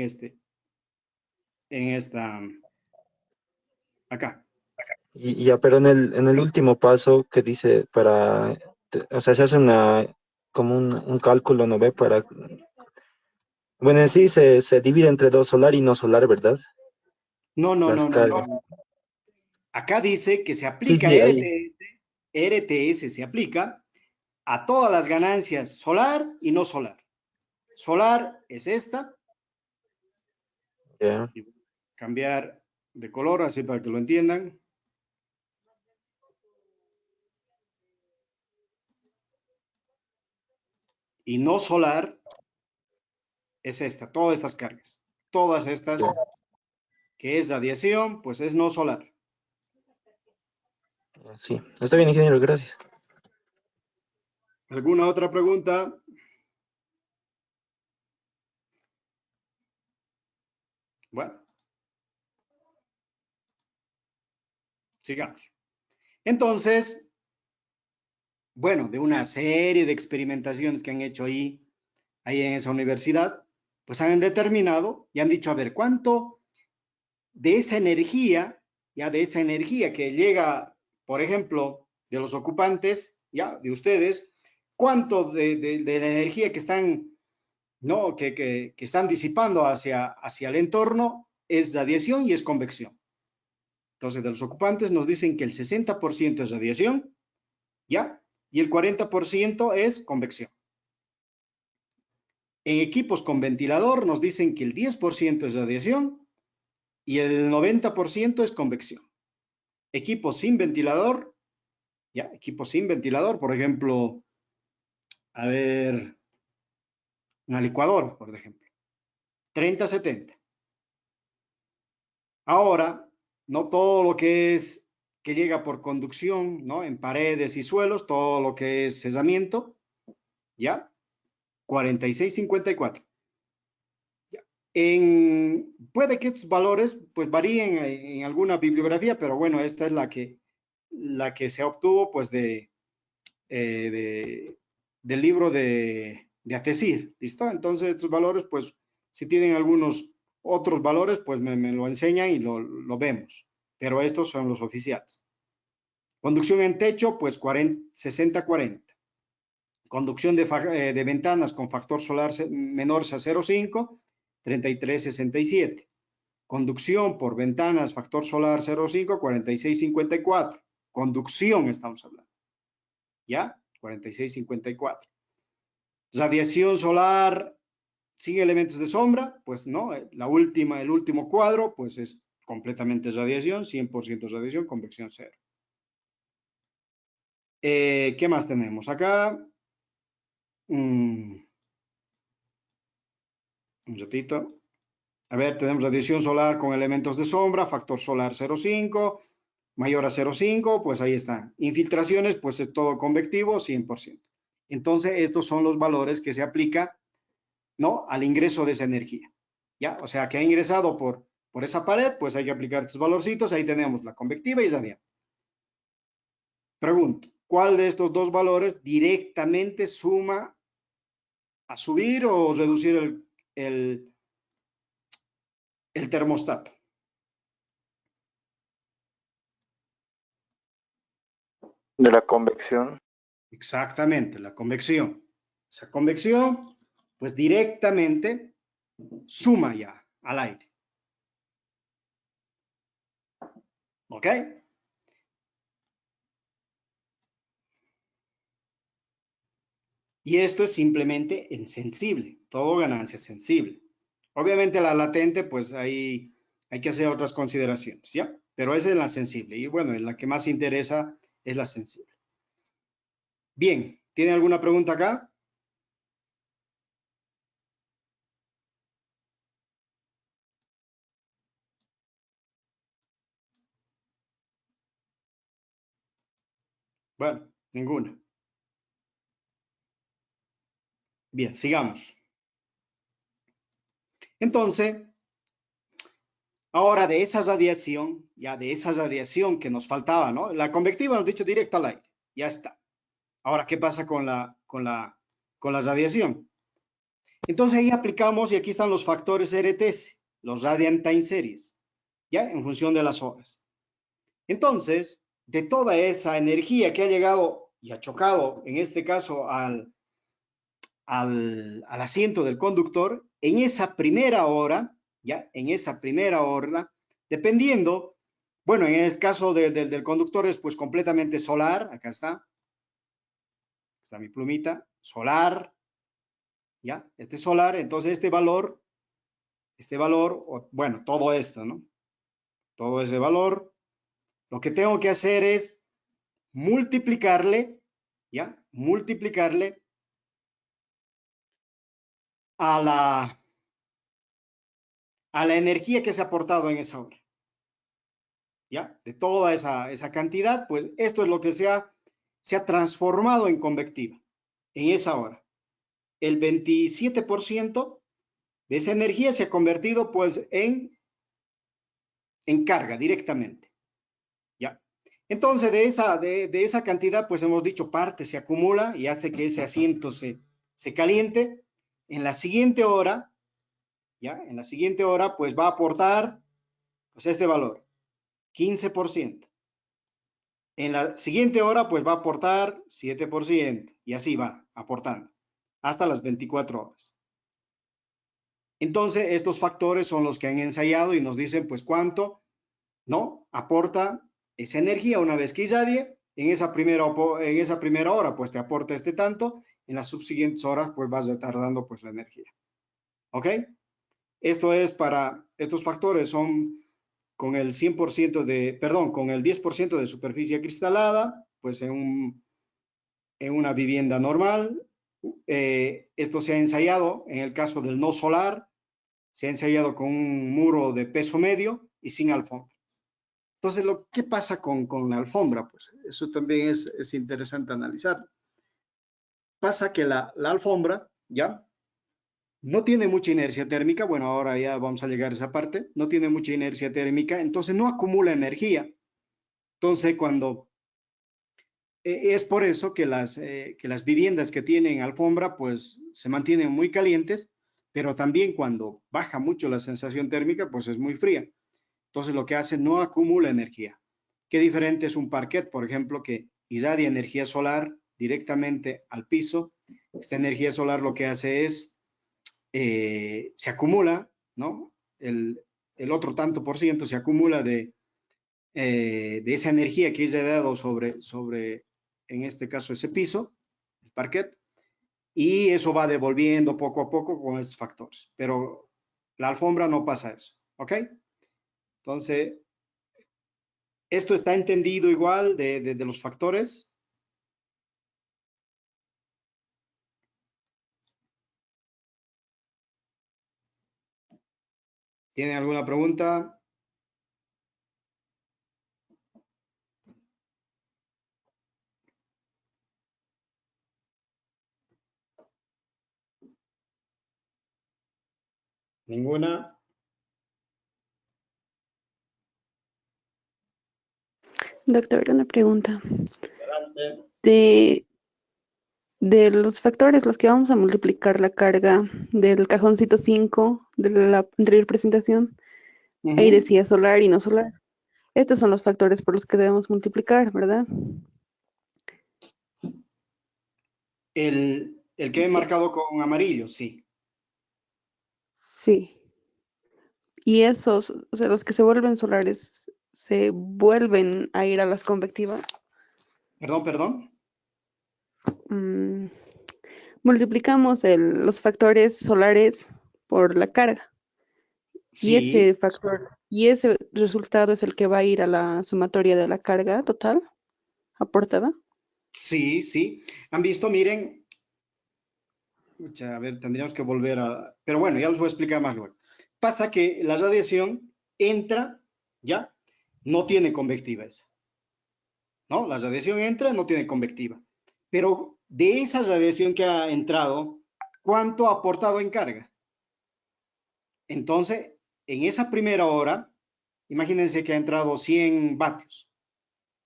acá. Y ya, pero en el último paso que dice o sea, se hace como un cálculo, ¿no ve? Bueno, en sí se divide entre dos, solar y no solar, ¿verdad? No, no, Las no, no, cargas. no. Acá dice que se Sí, aplica sí, ahí. RTS se aplica a todas las ganancias solar y no solar. Solar es esta. Ya. Y cambiar de color así para que lo entiendan. Y no solar es esta, todas estas cargas. Todas estas que es radiación, pues es no solar. Sí, está bien, ingeniero, gracias. ¿Alguna otra pregunta? Bueno, sigamos. Entonces, bueno, de una serie de experimentaciones que han hecho ahí en esa universidad, pues han determinado y han dicho, a ver, ¿cuánto de esa energía, ya de esa energía que llega, por ejemplo, de los ocupantes, ya, de ustedes, cuánto de la energía que están, ¿no? que están disipando hacia el entorno es radiación y es convección? Entonces, de los ocupantes nos dicen que el 60% es radiación, ¿ya? Y el 40% es convección. En equipos con ventilador nos dicen que el 10% es radiación y el 90% es convección. Equipos sin ventilador, ¿ya? Equipos sin ventilador, por ejemplo, a ver, una licuadora, por ejemplo, 30-70. Ahora, no todo lo que es que llega por conducción, ¿no? En paredes y suelos, todo lo que es cerramiento, ¿ya? 46-54. Puede que estos valores pues varíen en alguna bibliografía, pero bueno, esta es la que se obtuvo pues del libro de Atesir, ¿listo? Entonces estos valores pues si tienen algunos otros valores pues me lo enseñan y lo vemos, pero estos son los oficiales. Conducción en techo pues 60-40. Conducción de ventanas con factor solar menor a 0,5, 33-67. Conducción por ventanas, factor solar 0,5, 46-54. Conducción estamos hablando. ¿Ya? 46-54. Radiación solar sin elementos de sombra, pues no, el último cuadro, pues es completamente radiación, 100% radiación, convección cero. ¿Qué más tenemos acá? Un ratito. A ver, tenemos radiación solar con elementos de sombra, factor solar 0,5, mayor a 0,5, pues ahí están. Infiltraciones, pues es todo convectivo, 100%. Entonces, estos son los valores que se aplica, ¿no?, al ingreso de esa energía. ¿Ya? O sea, que ha ingresado por esa pared, pues hay que aplicar estos valorcitos. Ahí tenemos la convectiva y radiante. Pregunto, ¿cuál de estos dos valores directamente suma a subir o reducir el termostato? De la convección. Exactamente, la convección. Esa convección, pues directamente suma ya al aire. ¿Ok? Y esto es simplemente en sensible, todo ganancia sensible. Obviamente la latente, pues ahí hay que hacer otras consideraciones, ¿ya? Pero esa es la sensible. Y bueno, en la que más interesa es la sensible. Bien, ¿tiene alguna pregunta acá? Bueno, ninguna. Bien, sigamos. Entonces, ahora de esa radiación, ya de esa radiación que nos faltaba, ¿no? La convectiva nos ha dicho directo al aire, ya está. Ahora, ¿qué pasa con la radiación? Entonces ahí aplicamos, y aquí están los factores RTS, los Radiant Time Series, ya en función de las horas. Entonces, de toda esa energía que ha llegado y ha chocado, en este caso al asiento del conductor, en esa primera hora, ya, en esa primera hora, dependiendo, bueno, en el caso del conductor es pues completamente solar, acá está mi plumita, solar, ya, este solar, entonces este valor, bueno, todo esto, ¿no? Todo ese valor, lo que tengo que hacer es multiplicarle, ¿ya? Multiplicarle a la energía que se ha aportado en esa hora. ¿Ya? De toda esa cantidad, pues esto es lo que se ha transformado en convectiva en esa hora. El 27% de esa energía se ha convertido pues en carga directamente. ¿Ya? Entonces de esa cantidad, pues hemos dicho, parte se acumula y hace que ese asiento se caliente. En la siguiente hora, ¿ya? En la siguiente hora, pues va a aportar pues este valor, 15%. En la siguiente hora, pues va a aportar 7% y así va aportando hasta las 24 horas. Entonces, estos factores son los que han ensayado y nos dicen, pues, cuánto, ¿no?, aporta esa energía una vez que irradie. En esa primera hora, pues, te aporta este tanto. En las subsiguientes horas, pues, vas retardando, pues, la energía. ¿Ok? Esto es para, estos factores son con el 100% con el 10% de superficie acristalada, pues en una vivienda normal. Esto se ha ensayado en el caso del no solar, se ha ensayado con un muro de peso medio y sin alfombra. Entonces, ¿qué pasa con la alfombra? Pues eso también es interesante analizar. Pasa que la alfombra, ¿ya?, no tiene mucha inercia térmica. Bueno, ahora ya vamos a llegar a esa parte. No tiene mucha inercia térmica, entonces no acumula energía. Entonces, es por eso que las viviendas que tienen alfombra, pues se mantienen muy calientes, pero también cuando baja mucho la sensación térmica, pues es muy fría. Entonces, lo que hace, no acumula energía. Qué diferente es un parquet, por ejemplo, que irradia energía solar directamente al piso. Esta energía solar lo que hace es se acumula, ¿no? El otro tanto por ciento se acumula de esa energía que es dado sobre, en este caso, ese piso, el parquet, y eso va devolviendo poco a poco con estos factores. Pero la alfombra no pasa eso, ¿ok? Entonces, esto está entendido igual de los factores. ¿Tienen alguna pregunta? Ninguna. Doctor, una pregunta. Adelante. De los factores, los que vamos a multiplicar la carga del cajoncito 5 de la anterior presentación, ahí Ujú. decía solar y no solar. Estos son los factores por los que debemos multiplicar, ¿verdad? El que he Sí. marcado con amarillo, sí. Sí. Y esos, o sea, los que se vuelven solares, se vuelven a ir a las convectivas. Perdón. Mm, multiplicamos los factores solares por la carga. Y ese Sí, factor, y ese resultado es el que va a ir a la sumatoria de la carga total aportada. sí. ¿Han visto? Miren, a ver, tendríamos que volver a... Pero bueno, ya os voy a explicar más luego. Pasa que la radiación entra, ¿ya? No tiene convectiva esa, ¿no? La radiación entra, no tiene convectiva. Pero de esa radiación que ha entrado, ¿cuánto ha aportado en carga? Entonces, en esa primera hora, imagínense que ha entrado 100 vatios.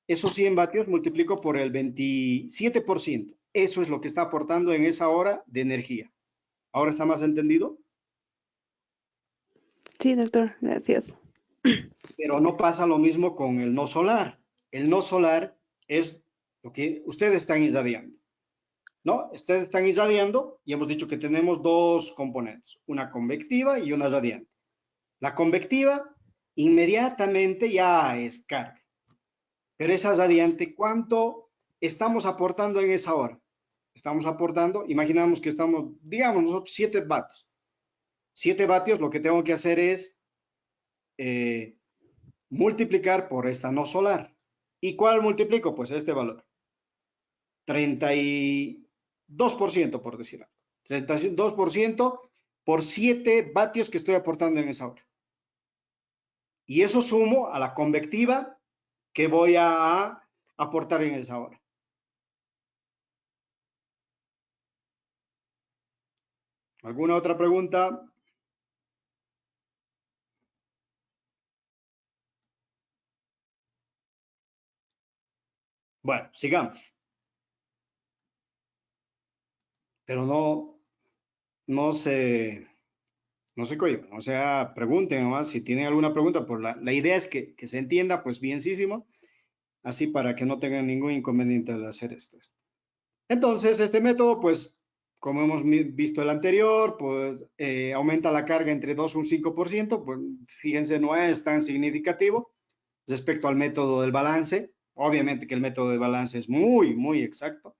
Esos 100 vatios multiplico por el 27%. Eso es lo que está aportando en esa hora de energía. ¿Ahora está más entendido? Sí, doctor, gracias. Pero no pasa lo mismo con el no solar. El no solar es lo que ustedes están irradiando, ¿no? Ustedes están irradiando y hemos dicho que tenemos dos componentes, una convectiva y una radiante. La convectiva inmediatamente ya es carga, pero esa radiante, ¿cuánto estamos aportando en esa hora? Estamos aportando, imaginamos que estamos, digamos nosotros, 7 vatios. 7 vatios, lo que tengo que hacer es multiplicar por esta no solar. ¿Y cuál multiplico? Pues este valor. 32%, por decir algo. 32% por 7 vatios que estoy aportando en esa hora. Y eso sumo a la convectiva que voy a aportar en esa hora. ¿Alguna otra pregunta? Bueno, sigamos. Pero no se cohiban, o sea, pregunten nomás si tienen alguna pregunta. La idea es que se entienda, pues bienísimo, así para que no tengan ningún inconveniente al hacer esto. Entonces, este método, pues, como hemos visto el anterior, pues aumenta la carga entre 2 y un 5%, pues fíjense, no es tan significativo respecto al método del balance. Obviamente que el método de balance es muy exacto.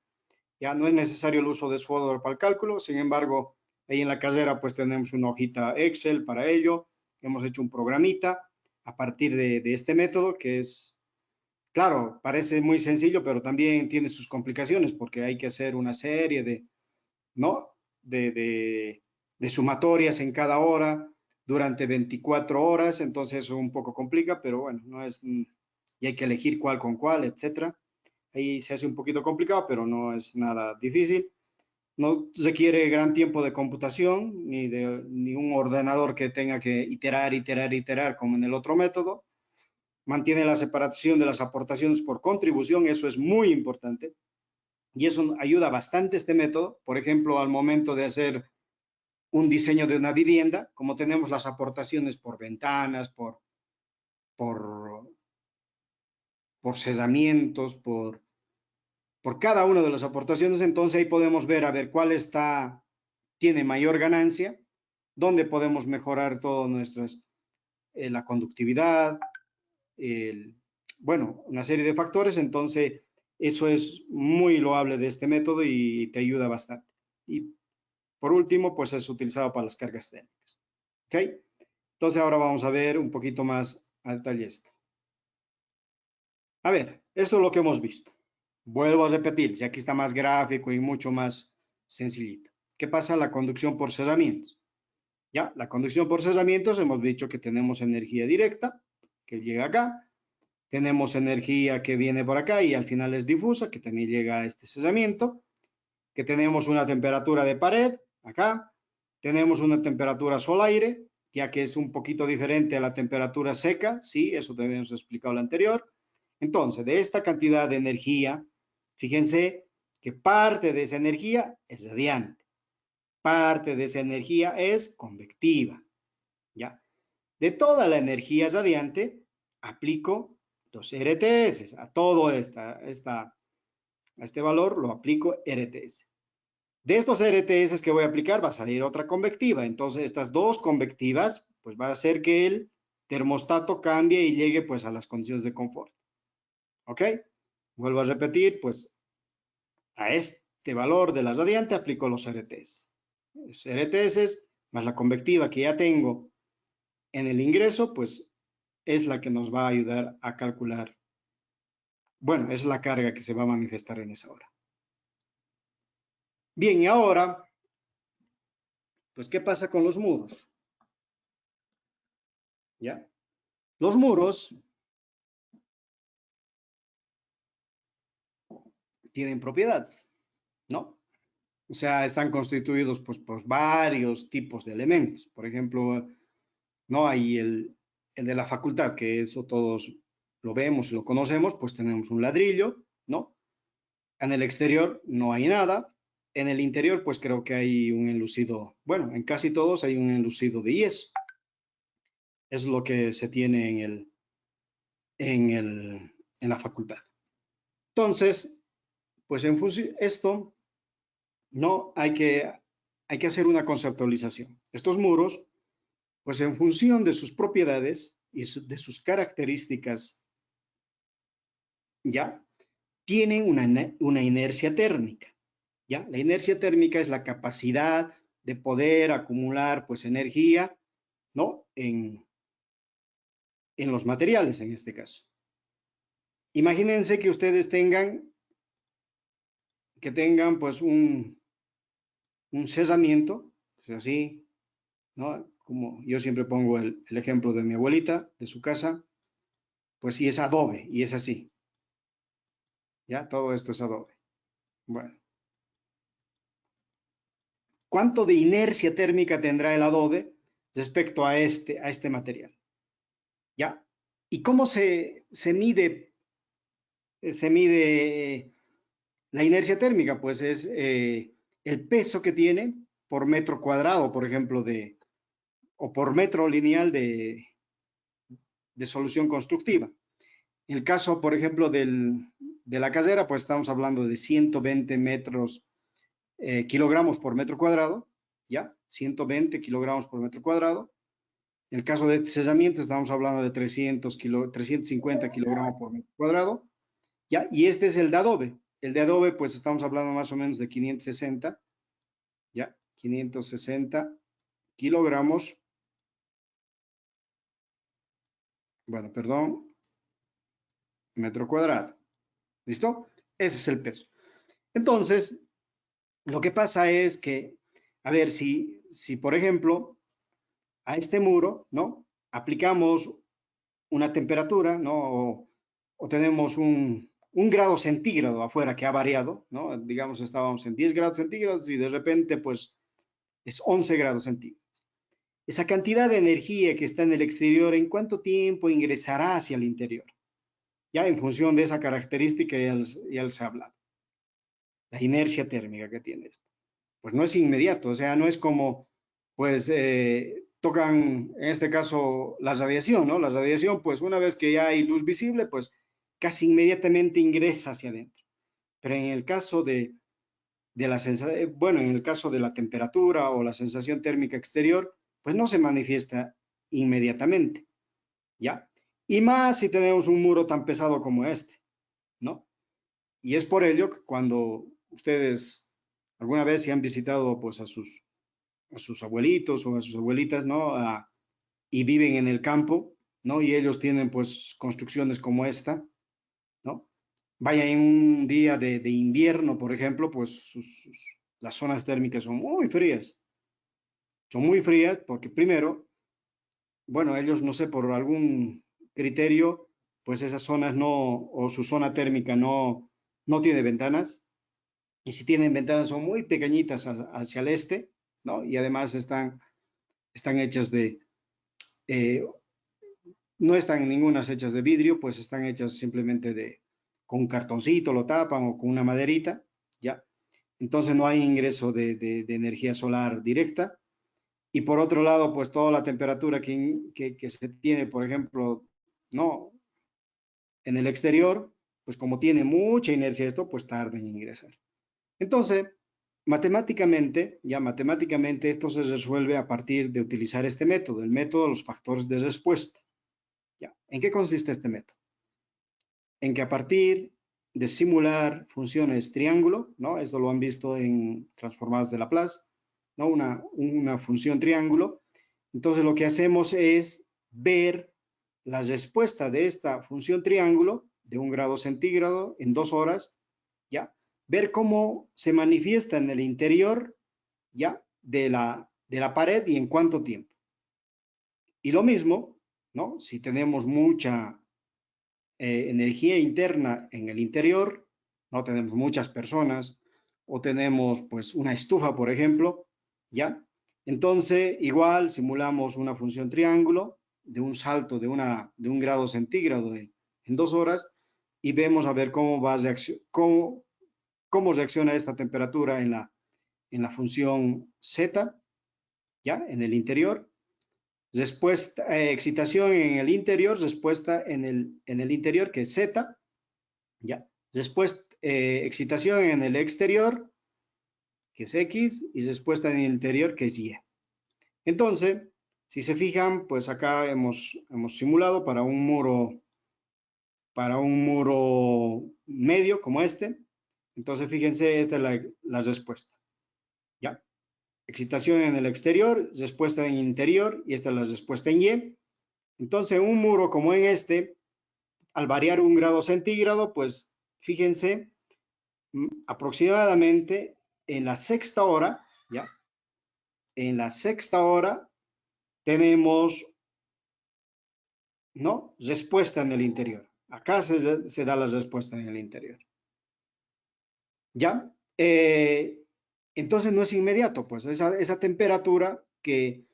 Ya no es necesario el uso de software para el cálculo, sin embargo, ahí en la carrera pues tenemos una hojita Excel para ello, hemos hecho un programita a partir de este método que es, claro, parece muy sencillo, pero también tiene sus complicaciones porque hay que hacer una serie de, ¿no? de sumatorias en cada hora durante 24 horas, entonces eso un poco complica, pero bueno, no es, y hay que elegir cuál con cuál, etcétera. Ahí se hace un poquito complicado, pero no es nada difícil. No requiere gran tiempo de computación, ni un ordenador que tenga que iterar, como en el otro método. Mantiene la separación de las aportaciones por contribución, eso es muy importante. Y eso ayuda bastante este método. Por ejemplo, al momento de hacer un diseño de una vivienda, como tenemos las aportaciones por ventanas, por cerramientos, por cada una de las aportaciones, entonces ahí podemos ver a ver cuál tiene mayor ganancia, dónde podemos mejorar todo nuestras, la conductividad, bueno, una serie de factores, entonces eso es muy loable de este método y te ayuda bastante. Y por último, pues es utilizado para las cargas técnicas. ¿Ok? Entonces ahora vamos a ver un poquito más a detalle esto. A ver, esto es lo que hemos visto. Vuelvo a repetir, ya aquí está más gráfico y mucho más sencillito. ¿Qué pasa? La conducción por cerramientos. Ya, la conducción por cerramientos, hemos dicho que tenemos energía directa, que llega acá. Tenemos energía que viene por acá y al final es difusa, que también llega a este cerramiento. Que tenemos una temperatura de pared, acá. Tenemos una temperatura sol-aire ya que es un poquito diferente a la temperatura seca, sí, eso también hemos explicado lo anterior. Entonces, de esta cantidad de energía, fíjense que parte de esa energía es radiante, parte de esa energía es convectiva, ¿ya? De toda la energía radiante, aplico los RTS, a todo a este valor lo aplico RTS. De estos RTS que voy a aplicar va a salir otra convectiva, entonces estas dos convectivas pues va a hacer que el termostato cambie y llegue pues a las condiciones de confort. ¿Ok? Vuelvo a repetir, pues a este valor de la radiante aplico los RTS. Los RTS más la convectiva que ya tengo en el ingreso, pues es la que nos va a ayudar a calcular. Bueno, es la carga que se va a manifestar en esa hora. Bien, y ahora, pues, ¿qué pasa con los muros? ¿Ya? Los muros tienen propiedades, ¿no? O sea, están constituidos pues, por varios tipos de elementos. Por ejemplo, no hay el de la facultad, que eso todos lo vemos y lo conocemos, pues tenemos un ladrillo, ¿no? En el exterior no hay nada. En el interior, pues creo que hay un enlucido, bueno, en casi todos hay un enlucido de yeso. Es lo que se tiene en la facultad. Entonces, pues en función esto, no hay que hacer una conceptualización. Estos muros, pues en función de sus propiedades y de sus características, ya tienen una inercia térmica. ¿Ya? La inercia térmica es la capacidad de poder acumular pues energía, ¿no? En los materiales en este caso. Imagínense que ustedes tengan pues un cerramiento, pues así, ¿no? Como yo siempre pongo el ejemplo de mi abuelita, de su casa, pues sí es adobe y es así. ¿Ya? Todo esto es adobe. Bueno. ¿Cuánto de inercia térmica tendrá el adobe respecto a este material? ¿Ya? ¿Y cómo se mide la inercia térmica? Pues es el peso que tiene por metro cuadrado, por ejemplo, o por metro lineal de solución constructiva. En el caso, por ejemplo, de la casera, pues estamos hablando de 120 kilogramos por metro cuadrado, ¿ya? 120 kilogramos por metro cuadrado. En el caso de cerramiento, estamos hablando de 350 kilogramos por metro cuadrado, ¿ya? Y este es el de adobe. El de adobe, pues estamos hablando más o menos de 560, ¿ya? 560 kilogramos. Bueno, perdón, metro cuadrado. ¿Listo? Ese es el peso. Entonces, lo que pasa es que, a ver, si por ejemplo, a este muro, ¿no? Aplicamos una temperatura, ¿no? O tenemos un grado centígrado afuera que ha variado, ¿no? Digamos, estábamos en 10 grados centígrados y de repente, pues, es 11 grados centígrados. Esa cantidad de energía que está en el exterior, ¿en cuánto tiempo ingresará hacia el interior? Ya en función de esa característica ya se ha hablado. La inercia térmica que tiene esto. Pues no es inmediato, o sea, no es como, pues, tocan, en este caso, la radiación, ¿no? La radiación, pues, una vez que ya hay luz visible, pues, casi inmediatamente ingresa hacia adentro. Pero en el caso en el caso de la temperatura o la sensación térmica exterior, pues no se manifiesta inmediatamente, ¿ya? Y más si tenemos un muro tan pesado como este, ¿no? Y es por ello que cuando ustedes alguna vez se han visitado pues a sus abuelitos o a sus abuelitas, ¿no? Y viven en el campo, ¿no? Y ellos tienen pues construcciones como esta, ¿no? Vaya en un día de invierno, por ejemplo, pues las zonas térmicas son muy frías. Son muy frías porque primero, bueno, ellos no sé, por algún criterio, pues esas zonas o su zona térmica no tiene ventanas. Y si tienen ventanas son muy pequeñitas hacia el este, ¿no? Y además están hechas de no están ninguna hechas de vidrio, pues están hechas simplemente con un cartoncito, lo tapan o con una maderita, ¿ya? Entonces no hay ingreso de energía solar directa. Y por otro lado, pues toda la temperatura que se tiene, por ejemplo, ¿no? En el exterior, pues como tiene mucha inercia esto, pues tarda en ingresar. Entonces, matemáticamente esto se resuelve a partir de utilizar este método, el método de los factores de respuesta. ¿Ya? ¿En qué consiste este método? En que a partir de simular funciones triángulo, ¿no? Esto lo han visto en transformadas de Laplace, ¿no? Una función triángulo. Entonces lo que hacemos es ver la respuesta de esta función triángulo de 1 grado centígrado en 2 horas, ¿ya? Ver cómo se manifiesta en el interior, ¿ya? De la pared y en cuánto tiempo. Y lo mismo, ¿no? Si tenemos mucha energía interna en el interior, no tenemos muchas personas o tenemos pues una estufa, por ejemplo, ¿ya? Entonces, igual simulamos una función triángulo de un salto de 1 grado centígrado en 2 horas y vemos a ver cómo reacciona esta temperatura en la función z, ¿ya? En el interior. Respuesta, excitación en el interior, respuesta en el interior, que es Z, ¿ya? Después, excitación en el exterior, que es X, y respuesta en el interior, que es Y. Entonces, si se fijan, pues acá hemos simulado para un muro medio como este. Entonces, fíjense, esta es la respuesta, ¿ya? Excitación en el exterior, respuesta en el interior, y esta es la respuesta en Y. Entonces, un muro como en este, al variar 1 grado centígrado, pues fíjense, aproximadamente en la sexta hora, ¿ya? En la sexta hora tenemos, ¿no? Respuesta en el interior. Acá se da la respuesta en el interior. ¿Ya? Entonces no es inmediato, pues esa temperatura que,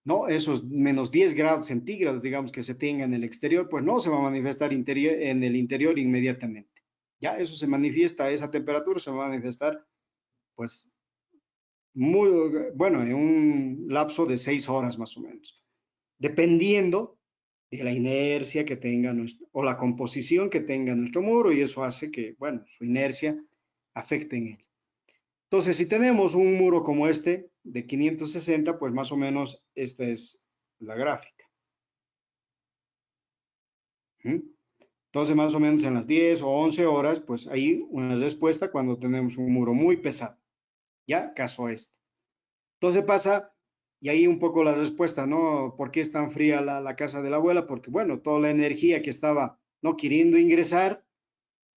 ¿no? Esos menos 10 grados centígrados, digamos, que se tenga en el exterior, pues no se va a manifestar en el interior inmediatamente. Ya, eso se manifiesta, esa temperatura se va a manifestar, pues, muy, bueno, en un lapso de 6 horas más o menos, dependiendo de la inercia que tenga o la composición que tenga nuestro muro, y eso hace que, bueno, su inercia afecte en él. Entonces, si tenemos un muro como este de 560, pues más o menos esta es la gráfica. Entonces, más o menos en las 10 o 11 horas, pues hay una respuesta cuando tenemos un muro muy pesado. ¿Ya? Caso este. Entonces pasa, y ahí un poco la respuesta, ¿no? ¿Por qué es tan fría la casa de la abuela? Porque, bueno, toda la energía que estaba, ¿no? Queriendo ingresar,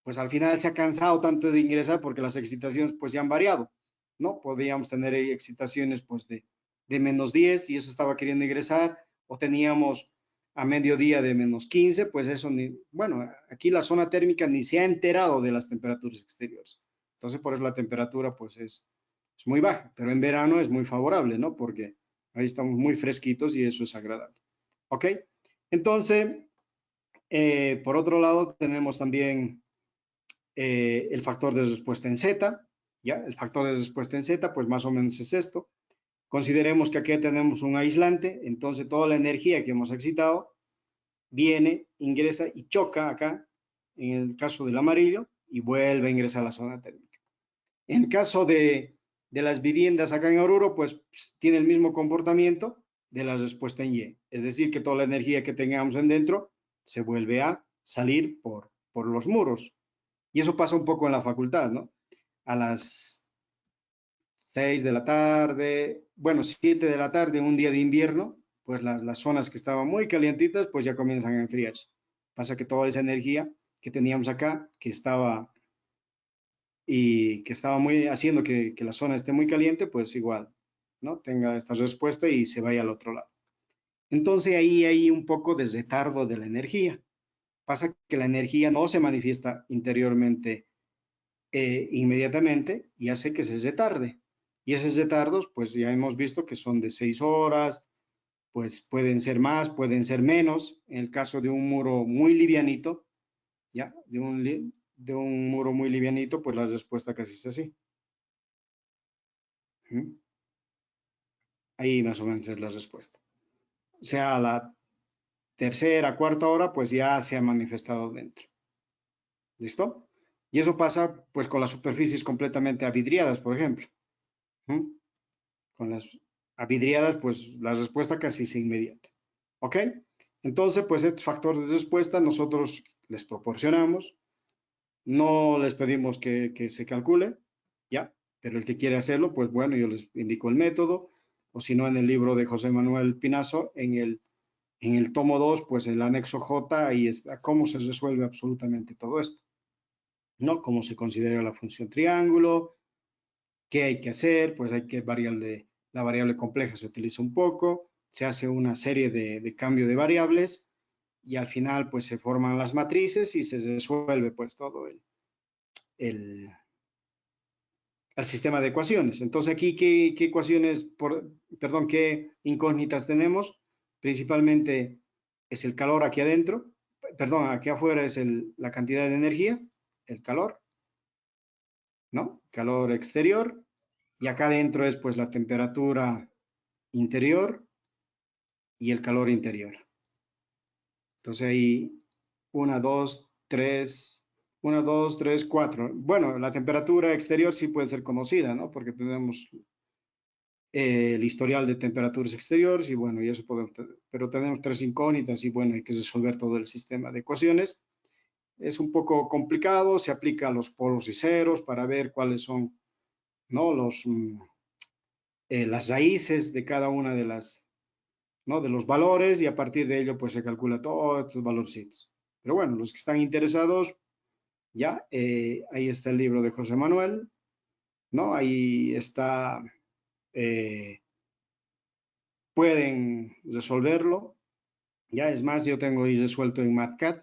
pues al final se ha cansado tanto de ingresar porque las excitaciones pues ya han variado, ¿no? Podríamos tener excitaciones pues de menos 10 y eso estaba queriendo ingresar, o teníamos a mediodía de menos 15, pues eso, bueno, aquí la zona térmica ni se ha enterado de las temperaturas exteriores. Entonces por eso la temperatura pues es muy baja, pero en verano es muy favorable, ¿no? Porque ahí estamos muy fresquitos y eso es agradable. ¿Ok? Entonces, por otro lado tenemos también el factor de respuesta en Z, ¿ya? El factor de respuesta en Z, pues más o menos es esto. Consideremos que aquí tenemos un aislante, entonces toda la energía que hemos excitado viene, ingresa y choca acá, en el caso del amarillo, y vuelve a ingresar a la zona térmica. En el caso de las viviendas acá en Oruro, pues tiene el mismo comportamiento de la respuesta en Y. Es decir, que toda la energía que tengamos en dentro se vuelve a salir por los muros. Y eso pasa un poco en la facultad, ¿no? A las 6 de la tarde, bueno, 7 de la tarde, un día de invierno, pues las zonas que estaban muy calientitas, pues ya comienzan a enfriarse. Pasa que toda esa energía que teníamos acá, que estaba muy haciendo que la zona esté muy caliente, pues igual, ¿no? Tenga esta respuesta y se vaya al otro lado. Entonces ahí hay un poco de retardo de la energía. Pasa que la energía no se manifiesta interiormente inmediatamente y hace que se retarde. Y esos retardos, pues ya hemos visto que son de 6 horas, pues pueden ser más, pueden ser menos. En el caso de un muro muy livianito, ¿ya? De un muro muy livianito, pues la respuesta casi es así. ¿Mm? Ahí más o menos es la respuesta. O sea, a la tercera, cuarta hora, pues ya se ha manifestado dentro. ¿Listo? Y eso pasa pues con las superficies completamente avidriadas, por ejemplo. ¿Mm? Con las avidriadas, pues la respuesta casi es inmediata. ¿Ok? Entonces, pues estos factores de respuesta nosotros les proporcionamos, no les pedimos que se calcule, ¿ya? Pero el que quiere hacerlo, pues bueno, yo les indico el método, o si no, en el libro de José Manuel Pinazo, en el tomo 2, pues el anexo J, ahí está cómo se resuelve absolutamente todo esto, ¿no? Cómo se considera la función triángulo, qué hay que hacer, pues hay que la variable compleja se utiliza un poco, se hace una serie de cambio de variables y al final pues se forman las matrices y se resuelve pues todo el sistema de ecuaciones. Entonces aquí, ¿qué ecuaciones, perdón, qué incógnitas tenemos? Principalmente es el calor aquí adentro, perdón, aquí afuera es la cantidad de energía, el calor, ¿no? Calor exterior, y acá adentro es pues la temperatura interior y el calor interior. Entonces ahí 1, 2, 3, 1, 2, 3, 4. Bueno, la temperatura exterior sí puede ser conocida, ¿no? Porque tenemos el historial de temperaturas exteriores y bueno, y eso podemos, pero tenemos 3 incógnitas y bueno, hay que resolver todo el sistema de ecuaciones. Es un poco complicado, se aplica a los polos y ceros para ver cuáles son, ¿no? Las raíces de cada una de ¿no? De los valores y a partir de ello pues se calcula todos estos valorcitos. Pero bueno, los que están interesados, ya, ahí está el libro de José Manuel, ¿no? Ahí está, pueden resolverlo. Ya, es más, yo tengo ahí resuelto en MATCAD,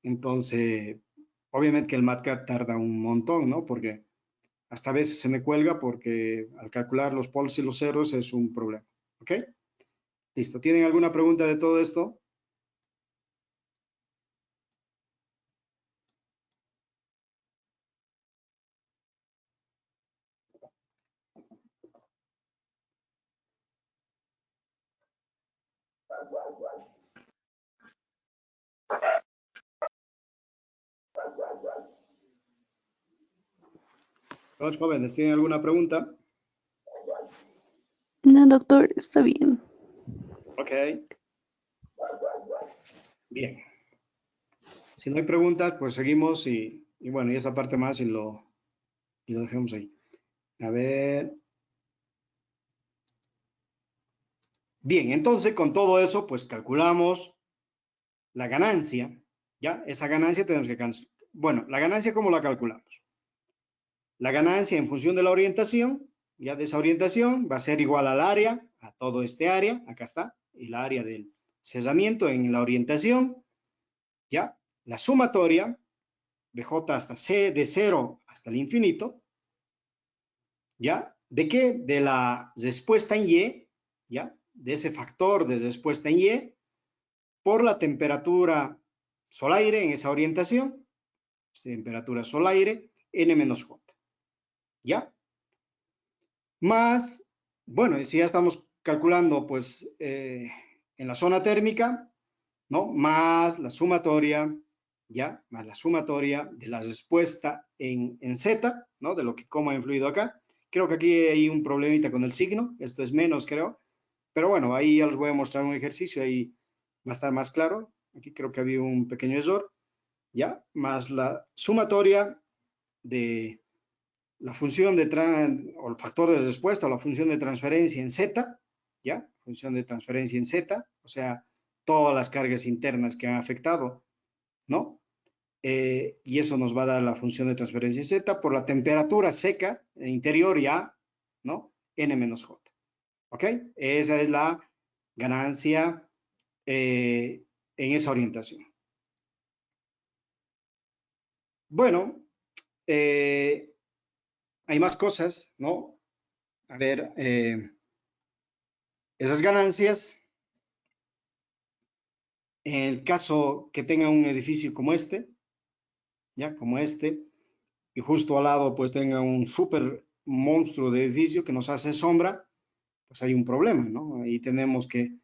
entonces, obviamente que el MATCAD tarda un montón, ¿no? Porque hasta a veces se me cuelga porque al calcular los polos y los ceros es un problema, ¿ok? Listo, ¿tienen alguna pregunta de todo esto? Los jóvenes, ¿tienen alguna pregunta? No, doctor, está bien. Ok. Bien. Si no hay preguntas, pues seguimos y bueno, y esa parte más y lo dejemos ahí. A ver. Bien, entonces con todo eso, pues calculamos la ganancia, ¿ya? Esa ganancia tenemos que cancelar. Bueno, la ganancia, ¿cómo la calculamos? La ganancia en función de la orientación, ya de esa orientación, va a ser igual al área, a todo este área, acá está, el área del cerramiento en la orientación, ¿ya? La sumatoria de J hasta C, de 0 hasta el infinito, ¿ya? ¿De qué? De la respuesta en Y, ¿ya? De ese factor de respuesta en Y, por la temperatura sol-aire en esa orientación, temperatura sol-aire, N menos J, ¿ya? Más, bueno, si ya estamos calculando, pues, en la zona térmica, ¿no? Más la sumatoria, ¿ya? Más la sumatoria de la respuesta en Z, ¿no? De lo que cómo ha influido acá. Creo que aquí hay un problemita con el signo, esto es menos, creo. Pero bueno, ahí ya les voy a mostrar un ejercicio, ahí va a estar más claro. Aquí creo que había un pequeño error, ¿ya? Más la sumatoria de la función o el factor de respuesta o la función de transferencia en Z, ¿ya? Función de transferencia en Z, o sea, todas las cargas internas que han afectado, ¿no? Y eso nos va a dar la función de transferencia en Z por la temperatura seca interior ya, ¿no? N menos J, ¿ok? Esa es la ganancia en esa orientación. Bueno, hay más cosas, ¿no? A ver, esas ganancias, En el caso que tenga un edificio como este, ya como este, y justo al lado pues tenga un súper monstruo de edificio que nos hace sombra, pues hay un problema, ¿no? Ahí tenemos que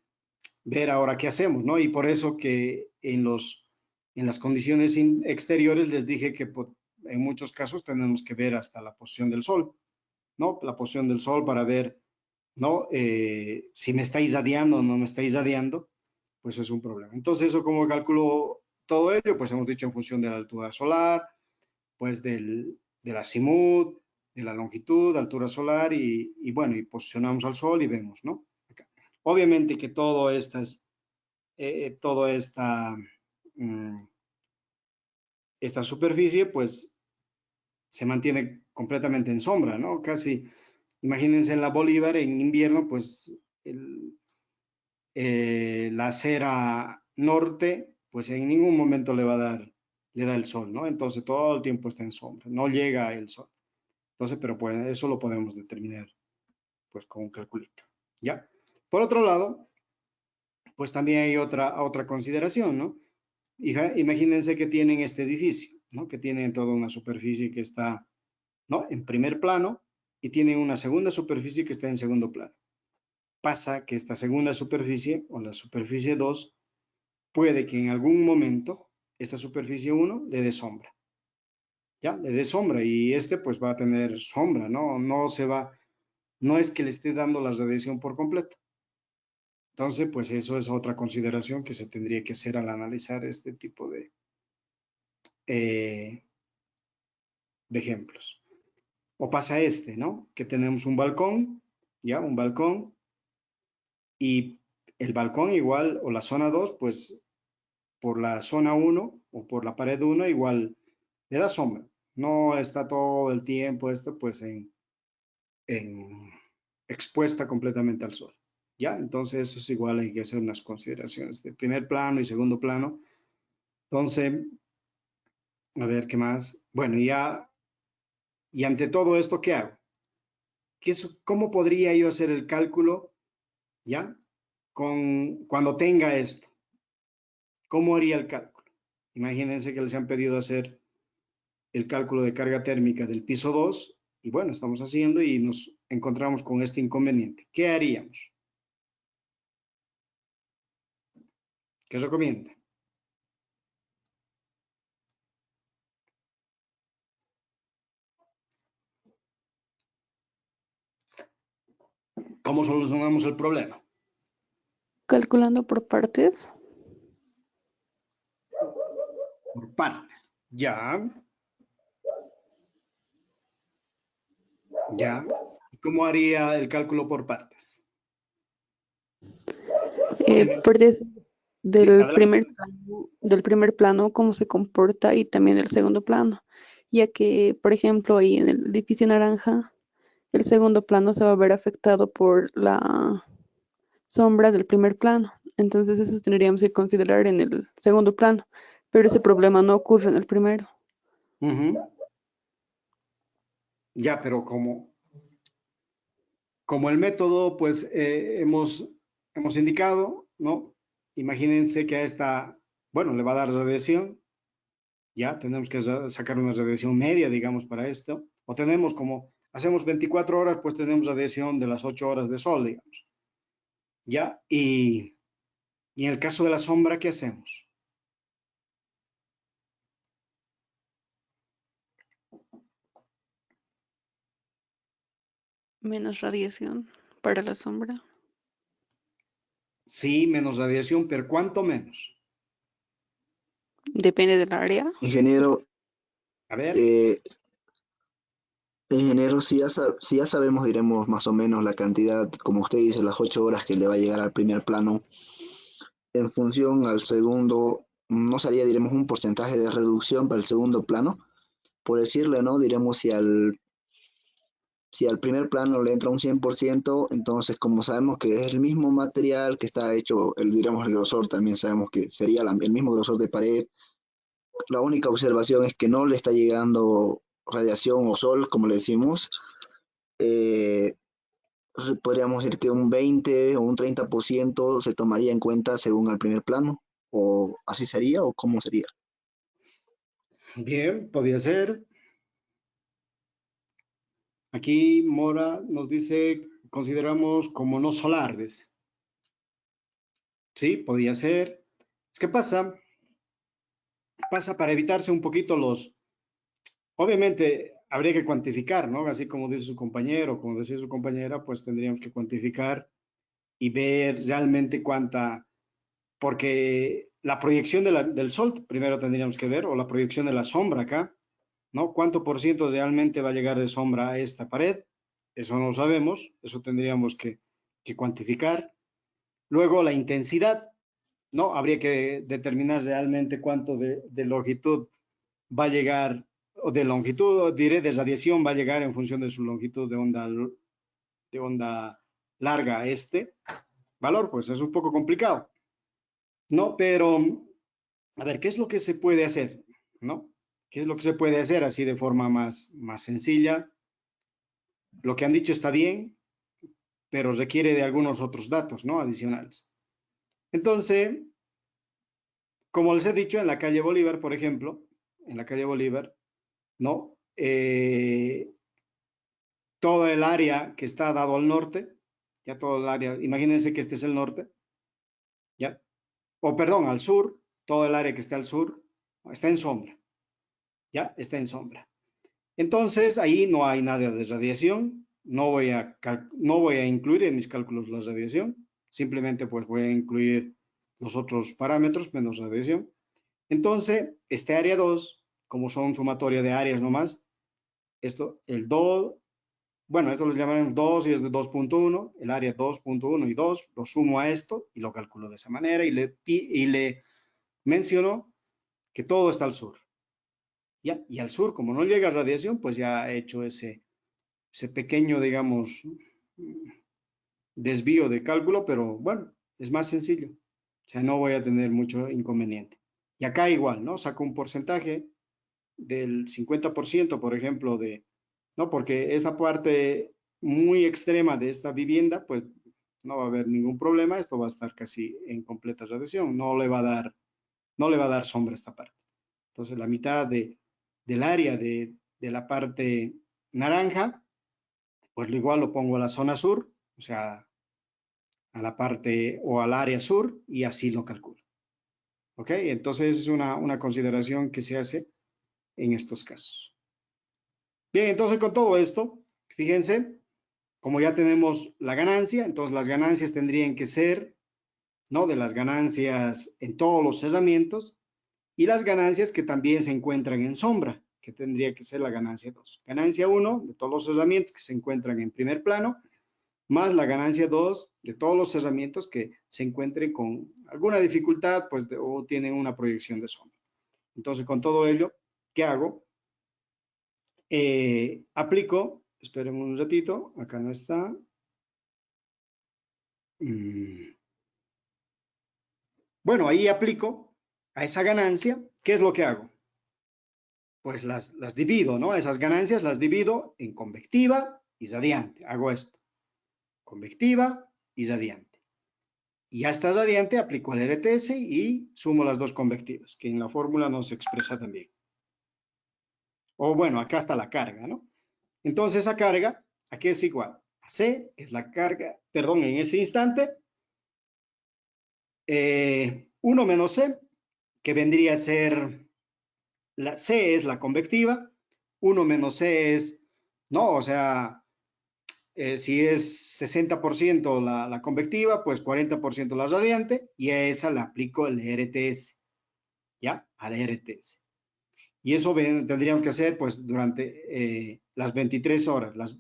ver ahora qué hacemos, ¿no? Y por eso que en las condiciones exteriores les dije que en muchos casos tenemos que ver hasta la posición del sol, ¿no? La posición del sol para ver, ¿no? Si me está irradiando o no me está irradiando, pues es un problema. Entonces, eso como calculo todo ello, pues hemos dicho en función de la altura solar, pues del azimut, de la longitud, altura solar y bueno, y posicionamos al sol y vemos, ¿no? Acá. Obviamente que toda esta superficie, pues se mantiene completamente en sombra, ¿no? Casi, imagínense en la Bolívar en invierno, pues la acera norte, pues en ningún momento le da el sol, ¿no? Entonces todo el tiempo está en sombra, no llega el sol. Entonces, pero pues eso lo podemos determinar, pues con un calculito, ¿ya? Por otro lado, pues también hay otra consideración, ¿no? Imagínense que tienen este edificio, ¿no? Que tienen toda una superficie que está, ¿no? En primer plano y tienen una segunda superficie que está en segundo plano. Pasa que esta segunda superficie o la superficie 2 puede que en algún momento esta superficie 1 le dé sombra, ¿ya? Le dé sombra y este pues va a tener sombra, ¿no? No es que le esté dando la radiación por completo. Entonces, pues eso es otra consideración que se tendría que hacer al analizar este tipo de ejemplos. O pasa ¿no? Que tenemos un balcón, ¿ya? Un balcón y el balcón igual, o la zona 2, pues por la zona 1 o por la pared 1 igual le da sombra. No está todo el tiempo esto pues expuesta completamente al sol. ¿Ya? Entonces eso es igual, hay que hacer unas consideraciones de primer plano y segundo plano. Entonces, a ver qué más. Bueno, y ante todo esto, ¿qué hago? ¿Cómo podría yo hacer el cálculo, ya? Cuando tenga esto. ¿Cómo haría el cálculo? Imagínense que les han pedido hacer el cálculo de carga térmica del piso 2 y bueno, estamos haciendo y nos encontramos con este inconveniente. ¿Qué haríamos? ¿Qué recomienda? ¿Cómo solucionamos el problema? Calculando por partes. Por partes. Ya. Ya. ¿Cómo haría el cálculo por partes? Partes del Adelante. primer plano, cómo se comporta y también del segundo plano, ya que, por ejemplo, ahí en el edificio naranja, el segundo plano se va a ver afectado por la sombra del primer plano. Entonces eso tendríamos que considerar en el segundo plano, pero ese problema no ocurre en el primero. Ya, pero como el método, pues hemos indicado, ¿no? Imagínense que a esta, bueno, le va a dar radiación, ya tenemos que sacar una radiación media, digamos, para esto, o tenemos como, hacemos 24 horas, pues tenemos radiación de las 8 horas de sol, digamos, ya, y en el caso de la sombra, ¿qué hacemos? Menos radiación para la sombra. Sí, menos radiación, pero ¿cuánto menos? Depende del área. Ingeniero, A ver, ingeniero, si ya sabemos, diremos más o menos la cantidad, como usted dice, las 8 horas que le va a llegar al primer plano, en función al segundo, no sería, diremos, un porcentaje de reducción para el segundo plano, por decirle, ¿no? Diremos si al primer plano le entra un 100%, entonces como sabemos que es el mismo material que está hecho, diremos el grosor, también sabemos que sería el mismo grosor de pared. La única observación es que no le está llegando radiación o sol, como le decimos. Podríamos decir que un 20 o un 30% se tomaría en cuenta según el primer plano. ¿O así sería o cómo sería? Bien, podría ser. Aquí Mora nos dice, consideramos como no solares. Sí, podría ser. Es que pasa para evitarse un poquito obviamente habría que cuantificar, ¿no? Así como dice su compañero, como decía su compañera, pues tendríamos que cuantificar y ver realmente porque la proyección del sol primero tendríamos que ver, o la proyección de la sombra acá, ¿no? ¿Cuánto por ciento realmente va a llegar de sombra a esta pared? Eso no lo sabemos, eso tendríamos que cuantificar. Luego la intensidad, ¿no? Habría que determinar realmente cuánto de longitud va a llegar, o de longitud, diré, de radiación va a llegar en función de su longitud de onda larga a este valor, pues es un poco complicado, ¿no? Pero, a ver, ¿qué es lo que se puede hacer, ¿no? ¿Qué es lo que se puede hacer así de forma más sencilla? Lo que han dicho está bien, pero requiere de algunos otros datos, ¿no? Adicionales. Entonces, como les he dicho, en la calle Bolívar, por ejemplo, en la calle Bolívar, ¿no? Todo el área que está dado al norte, ya todo el área, imagínense que este es el norte, ya, o perdón, al sur, todo el área que está al sur, está en sombra, ya, está en sombra. Entonces, ahí no hay nada de radiación, no voy a incluir en mis cálculos la radiación, simplemente pues voy a incluir los otros parámetros menos radiación. Entonces, este área 2, como son sumatoria de áreas nomás, el 2, bueno, esto lo llamaremos 2 y es de 2.1, el área 2.1 y 2, lo sumo a esto y lo calculo de esa manera y le menciono que todo está al sur. ¿Ya? Y al sur, como no llega radiación, pues ya he hecho ese pequeño, digamos, desvío de cálculo, pero bueno, es más sencillo. O sea, no voy a tener mucho inconveniente. Y acá igual, ¿no? Saco un porcentaje del 50%, por ejemplo, ¿no? Porque esa parte muy extrema de esta vivienda, pues no va a haber ningún problema, esto va a estar casi en completa radiación, no le va a dar sombra a esta parte. Entonces, la mitad del área de la parte naranja, pues igual lo pongo a la zona sur, o sea, a la parte o al área sur y así lo calculo. ¿Ok? Entonces es una consideración que se hace en estos casos. Bien, entonces con todo esto, fíjense, como ya tenemos la ganancia, entonces las ganancias tendrían que ser, ¿no? De las ganancias en todos los cerramientos y las ganancias que también se encuentran en sombra, que tendría que ser la ganancia 2. Ganancia 1 de todos los cerramientos que se encuentran en primer plano, más la ganancia 2 de todos los cerramientos que se encuentren con alguna dificultad, pues, o tienen una proyección de sombra. Entonces, con todo ello, ¿qué hago? Aplico, esperen un ratito, acá no está. Bueno, ahí aplico a esa ganancia, ¿qué es lo que hago? Pues las divido, ¿no? Esas ganancias las divido en convectiva y radiante. Hago esto, convectiva y radiante. Y a esta radiante aplico el RTS y sumo las dos convectivas, que en la fórmula nos expresa también. O bueno, acá está la carga, ¿no? Entonces esa carga, aquí es igual a C, que es la carga, perdón, en ese instante, 1 menos C, que vendría a ser, la C es la convectiva, 1 menos C es, no, o sea, si es 60% la convectiva, pues 40% la radiante, y a esa le aplico el RTS, ¿ya? Al RTS. Y eso tendríamos que hacer, pues, durante las 23 horas,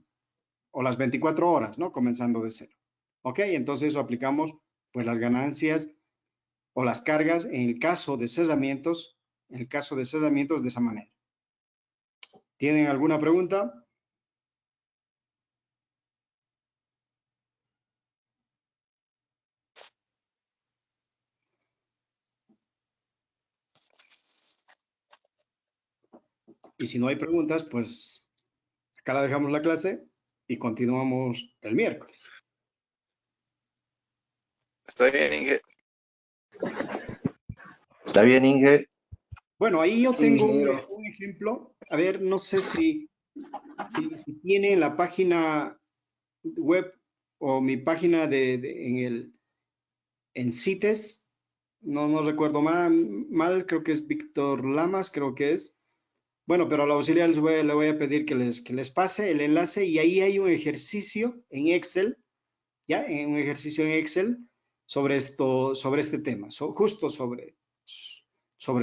o las 24 horas, ¿no? Comenzando de cero. ¿Ok? Entonces eso aplicamos, pues, las ganancias o las cargas en el caso de cerramientos, de esa manera. ¿Tienen alguna pregunta? Y si no hay preguntas, pues acá la dejamos la clase y continuamos el miércoles. Está bien, Inge. ¿Está bien, Inge? Bueno, ahí yo tengo Ingeniero. un ejemplo. A ver, no sé si tiene la página web o mi página en CITES, no recuerdo mal, creo que es Víctor Lamas, creo que es. Bueno, pero a la auxiliar le voy a pedir que les pase el enlace y ahí hay un ejercicio en Excel, ¿ya? Un ejercicio en Excel sobre este tema, justo sobre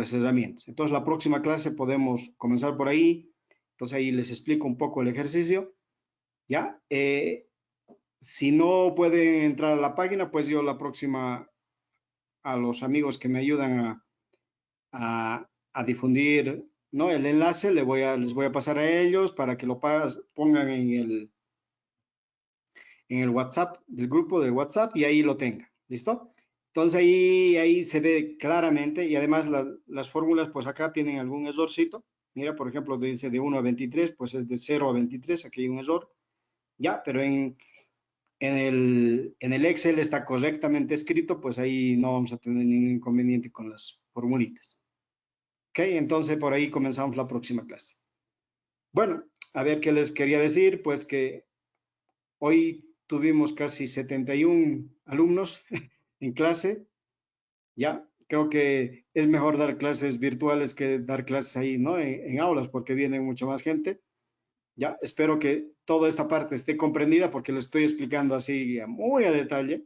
cesamientos. Entonces, la próxima clase podemos comenzar por ahí. Entonces, ahí les explico un poco el ejercicio, ¿ya? Si no pueden entrar a la página, pues yo la próxima, a los amigos que me ayudan a difundir, ¿no? El enlace, les voy a pasar a ellos para que lo pongan en el WhatsApp, del grupo de WhatsApp y ahí lo tengan, ¿listo? Entonces ahí se ve claramente y además las fórmulas, pues acá tienen algún errorcito. Mira, por ejemplo, dice de 1 a 23, pues es de 0 a 23, aquí hay un error, ya, pero en el Excel está correctamente escrito, pues ahí no vamos a tener ningún inconveniente con las formulitas. Ok, entonces por ahí comenzamos la próxima clase. Bueno, a ver qué les quería decir, pues que hoy tuvimos casi 71 alumnos en clase, ya. Creo que es mejor dar clases virtuales que dar clases ahí, ¿no? En aulas, porque viene mucha más gente. Ya, espero que toda esta parte esté comprendida porque lo estoy explicando así muy a detalle,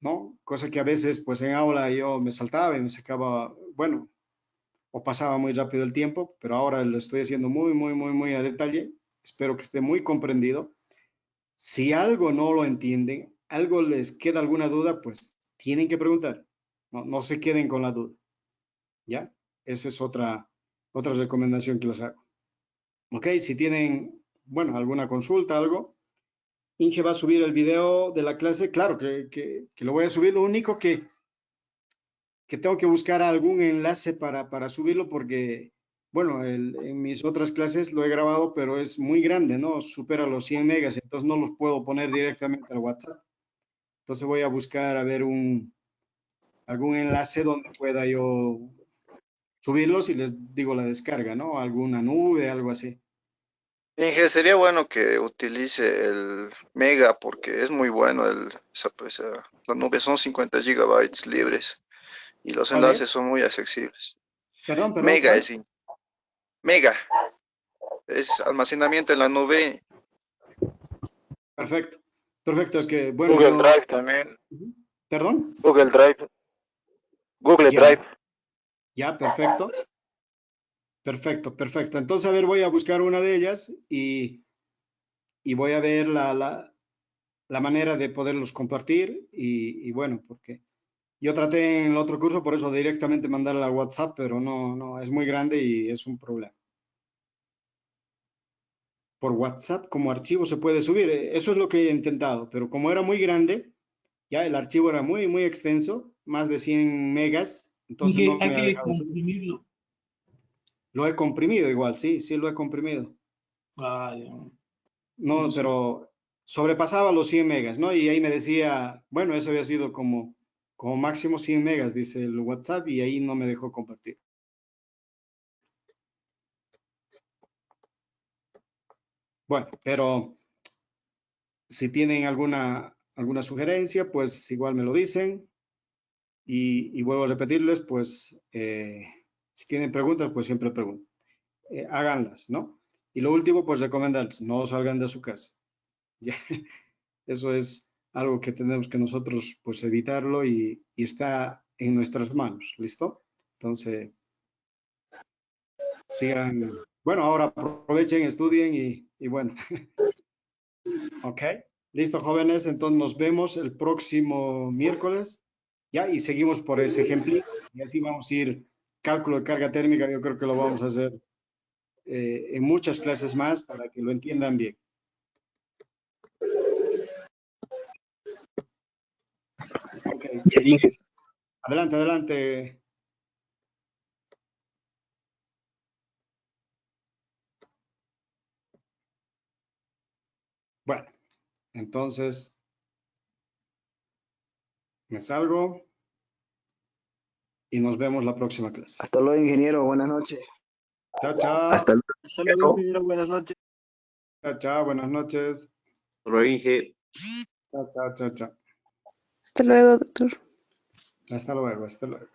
¿no? Cosa que a veces, pues en aula yo me saltaba y me sacaba, bueno, o pasaba muy rápido el tiempo, pero ahora lo estoy haciendo muy a detalle. Espero que esté muy comprendido. Si algo no lo entienden, algo les queda alguna duda, pues tienen que preguntar. No se queden con la duda, ¿ya? Esa es otra recomendación que les hago. Ok, si tienen, bueno, alguna consulta, algo, Inge va a subir el video de la clase. Claro que lo voy a subir. Lo único que tengo que buscar algún enlace para subirlo porque, bueno, en mis otras clases lo he grabado, pero es muy grande, ¿no? Supera los 100 megas, entonces no los puedo poner directamente al WhatsApp. Entonces voy a buscar a ver algún enlace donde pueda yo subirlos y les digo la descarga, ¿no? Alguna nube, algo así. Inge, sería bueno que utilice el Mega porque es muy bueno la nube son 50 gigabytes libres y los ¿Cuál es? enlaces son muy accesibles. Perdón, Mega ¿cuál? es Mega, es almacenamiento en la nube. Perfecto. Perfecto, es que, bueno, Google yo... Drive también. Ujú. ¿Perdón? Google Drive. Google Ya, Drive. ya, perfecto. Perfecto. Entonces, a ver, voy a buscar una de ellas y voy a ver la manera de poderlos compartir y bueno, porque yo traté en el otro curso, por eso directamente mandarla a WhatsApp, pero no, es muy grande y es un problema. Por WhatsApp como archivo se puede subir, eso es lo que he intentado, pero como era muy grande, ya el archivo era muy extenso, más de 100 megas, entonces Inge, no hay me ha que dejado subir. comprimirlo. Lo he comprimido igual, sí, lo he comprimido. Ah, ya. No, Entonces, pero sobrepasaba los 100 megas, ¿no? Y ahí me decía, bueno, eso había sido como máximo 100 megas, dice el WhatsApp, y ahí no me dejó compartir. Bueno, pero si tienen alguna sugerencia, pues igual me lo dicen. Y vuelvo a repetirles, pues si tienen preguntas, pues siempre pregunten. Háganlas, ¿no? Y lo último, pues recomendarles, no salgan de su casa. Ya, eso es algo que tenemos que nosotros, pues evitarlo y está en nuestras manos, ¿listo? Entonces, sigan, bueno, ahora aprovechen, estudien y bueno, ok. Listo, jóvenes, entonces nos vemos el próximo miércoles, ya, y seguimos por ese ejemplito, y así vamos a ir, cálculo de carga térmica, yo creo que lo vamos a hacer en muchas clases más para que lo entiendan bien. Ok, adelante. Bueno, entonces, me salgo. y nos vemos la próxima clase. Hasta luego, ingeniero. Buenas noches. Chao, chao. Hasta luego. Hasta luego, ingeniero. Buenas noches. Chao, chao. Buenas noches. Hasta luego, Inge. Chao, chao, chao, chao. Hasta luego, doctor. Hasta luego, hasta luego.